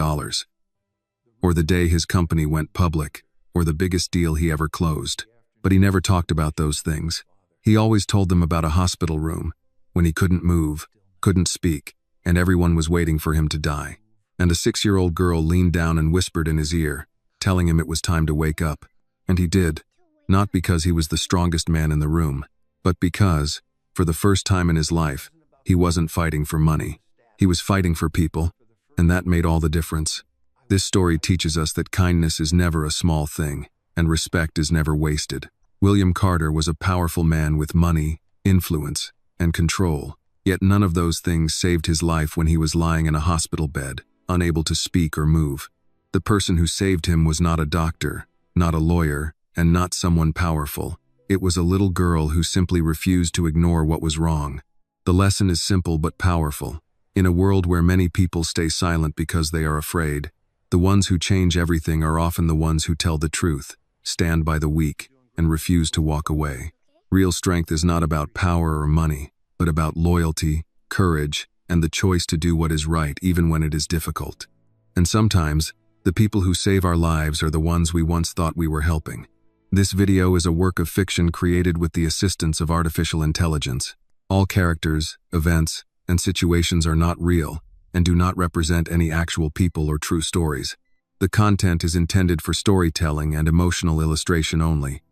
or the day his company went public, or the biggest deal he ever closed. But he never talked about those things. He always told them about a hospital room, when he couldn't move, couldn't speak, and everyone was waiting for him to die. And a 6-year-old girl leaned down and whispered in his ear, telling him it was time to wake up. And he did. Not because he was the strongest man in the room, but because, for the first time in his life, he wasn't fighting for money. He was fighting for people, and that made all the difference. This story teaches us that kindness is never a small thing, and respect is never wasted. William Carter was a powerful man with money, influence, and control, yet none of those things saved his life when he was lying in a hospital bed, unable to speak or move. The person who saved him was not a doctor, not a lawyer, and not someone powerful. It was a little girl who simply refused to ignore what was wrong. The lesson is simple but powerful. In a world where many people stay silent because they are afraid, the ones who change everything are often the ones who tell the truth, stand by the weak, and refuse to walk away. Real strength is not about power or money, but about loyalty, courage, and the choice to do what is right even when it is difficult. And sometimes, the people who save our lives are the ones we once thought we were helping. This video is a work of fiction created with the assistance of artificial intelligence. All characters, events, and situations are not real and do not represent any actual people or true stories. The content is intended for storytelling and emotional illustration only.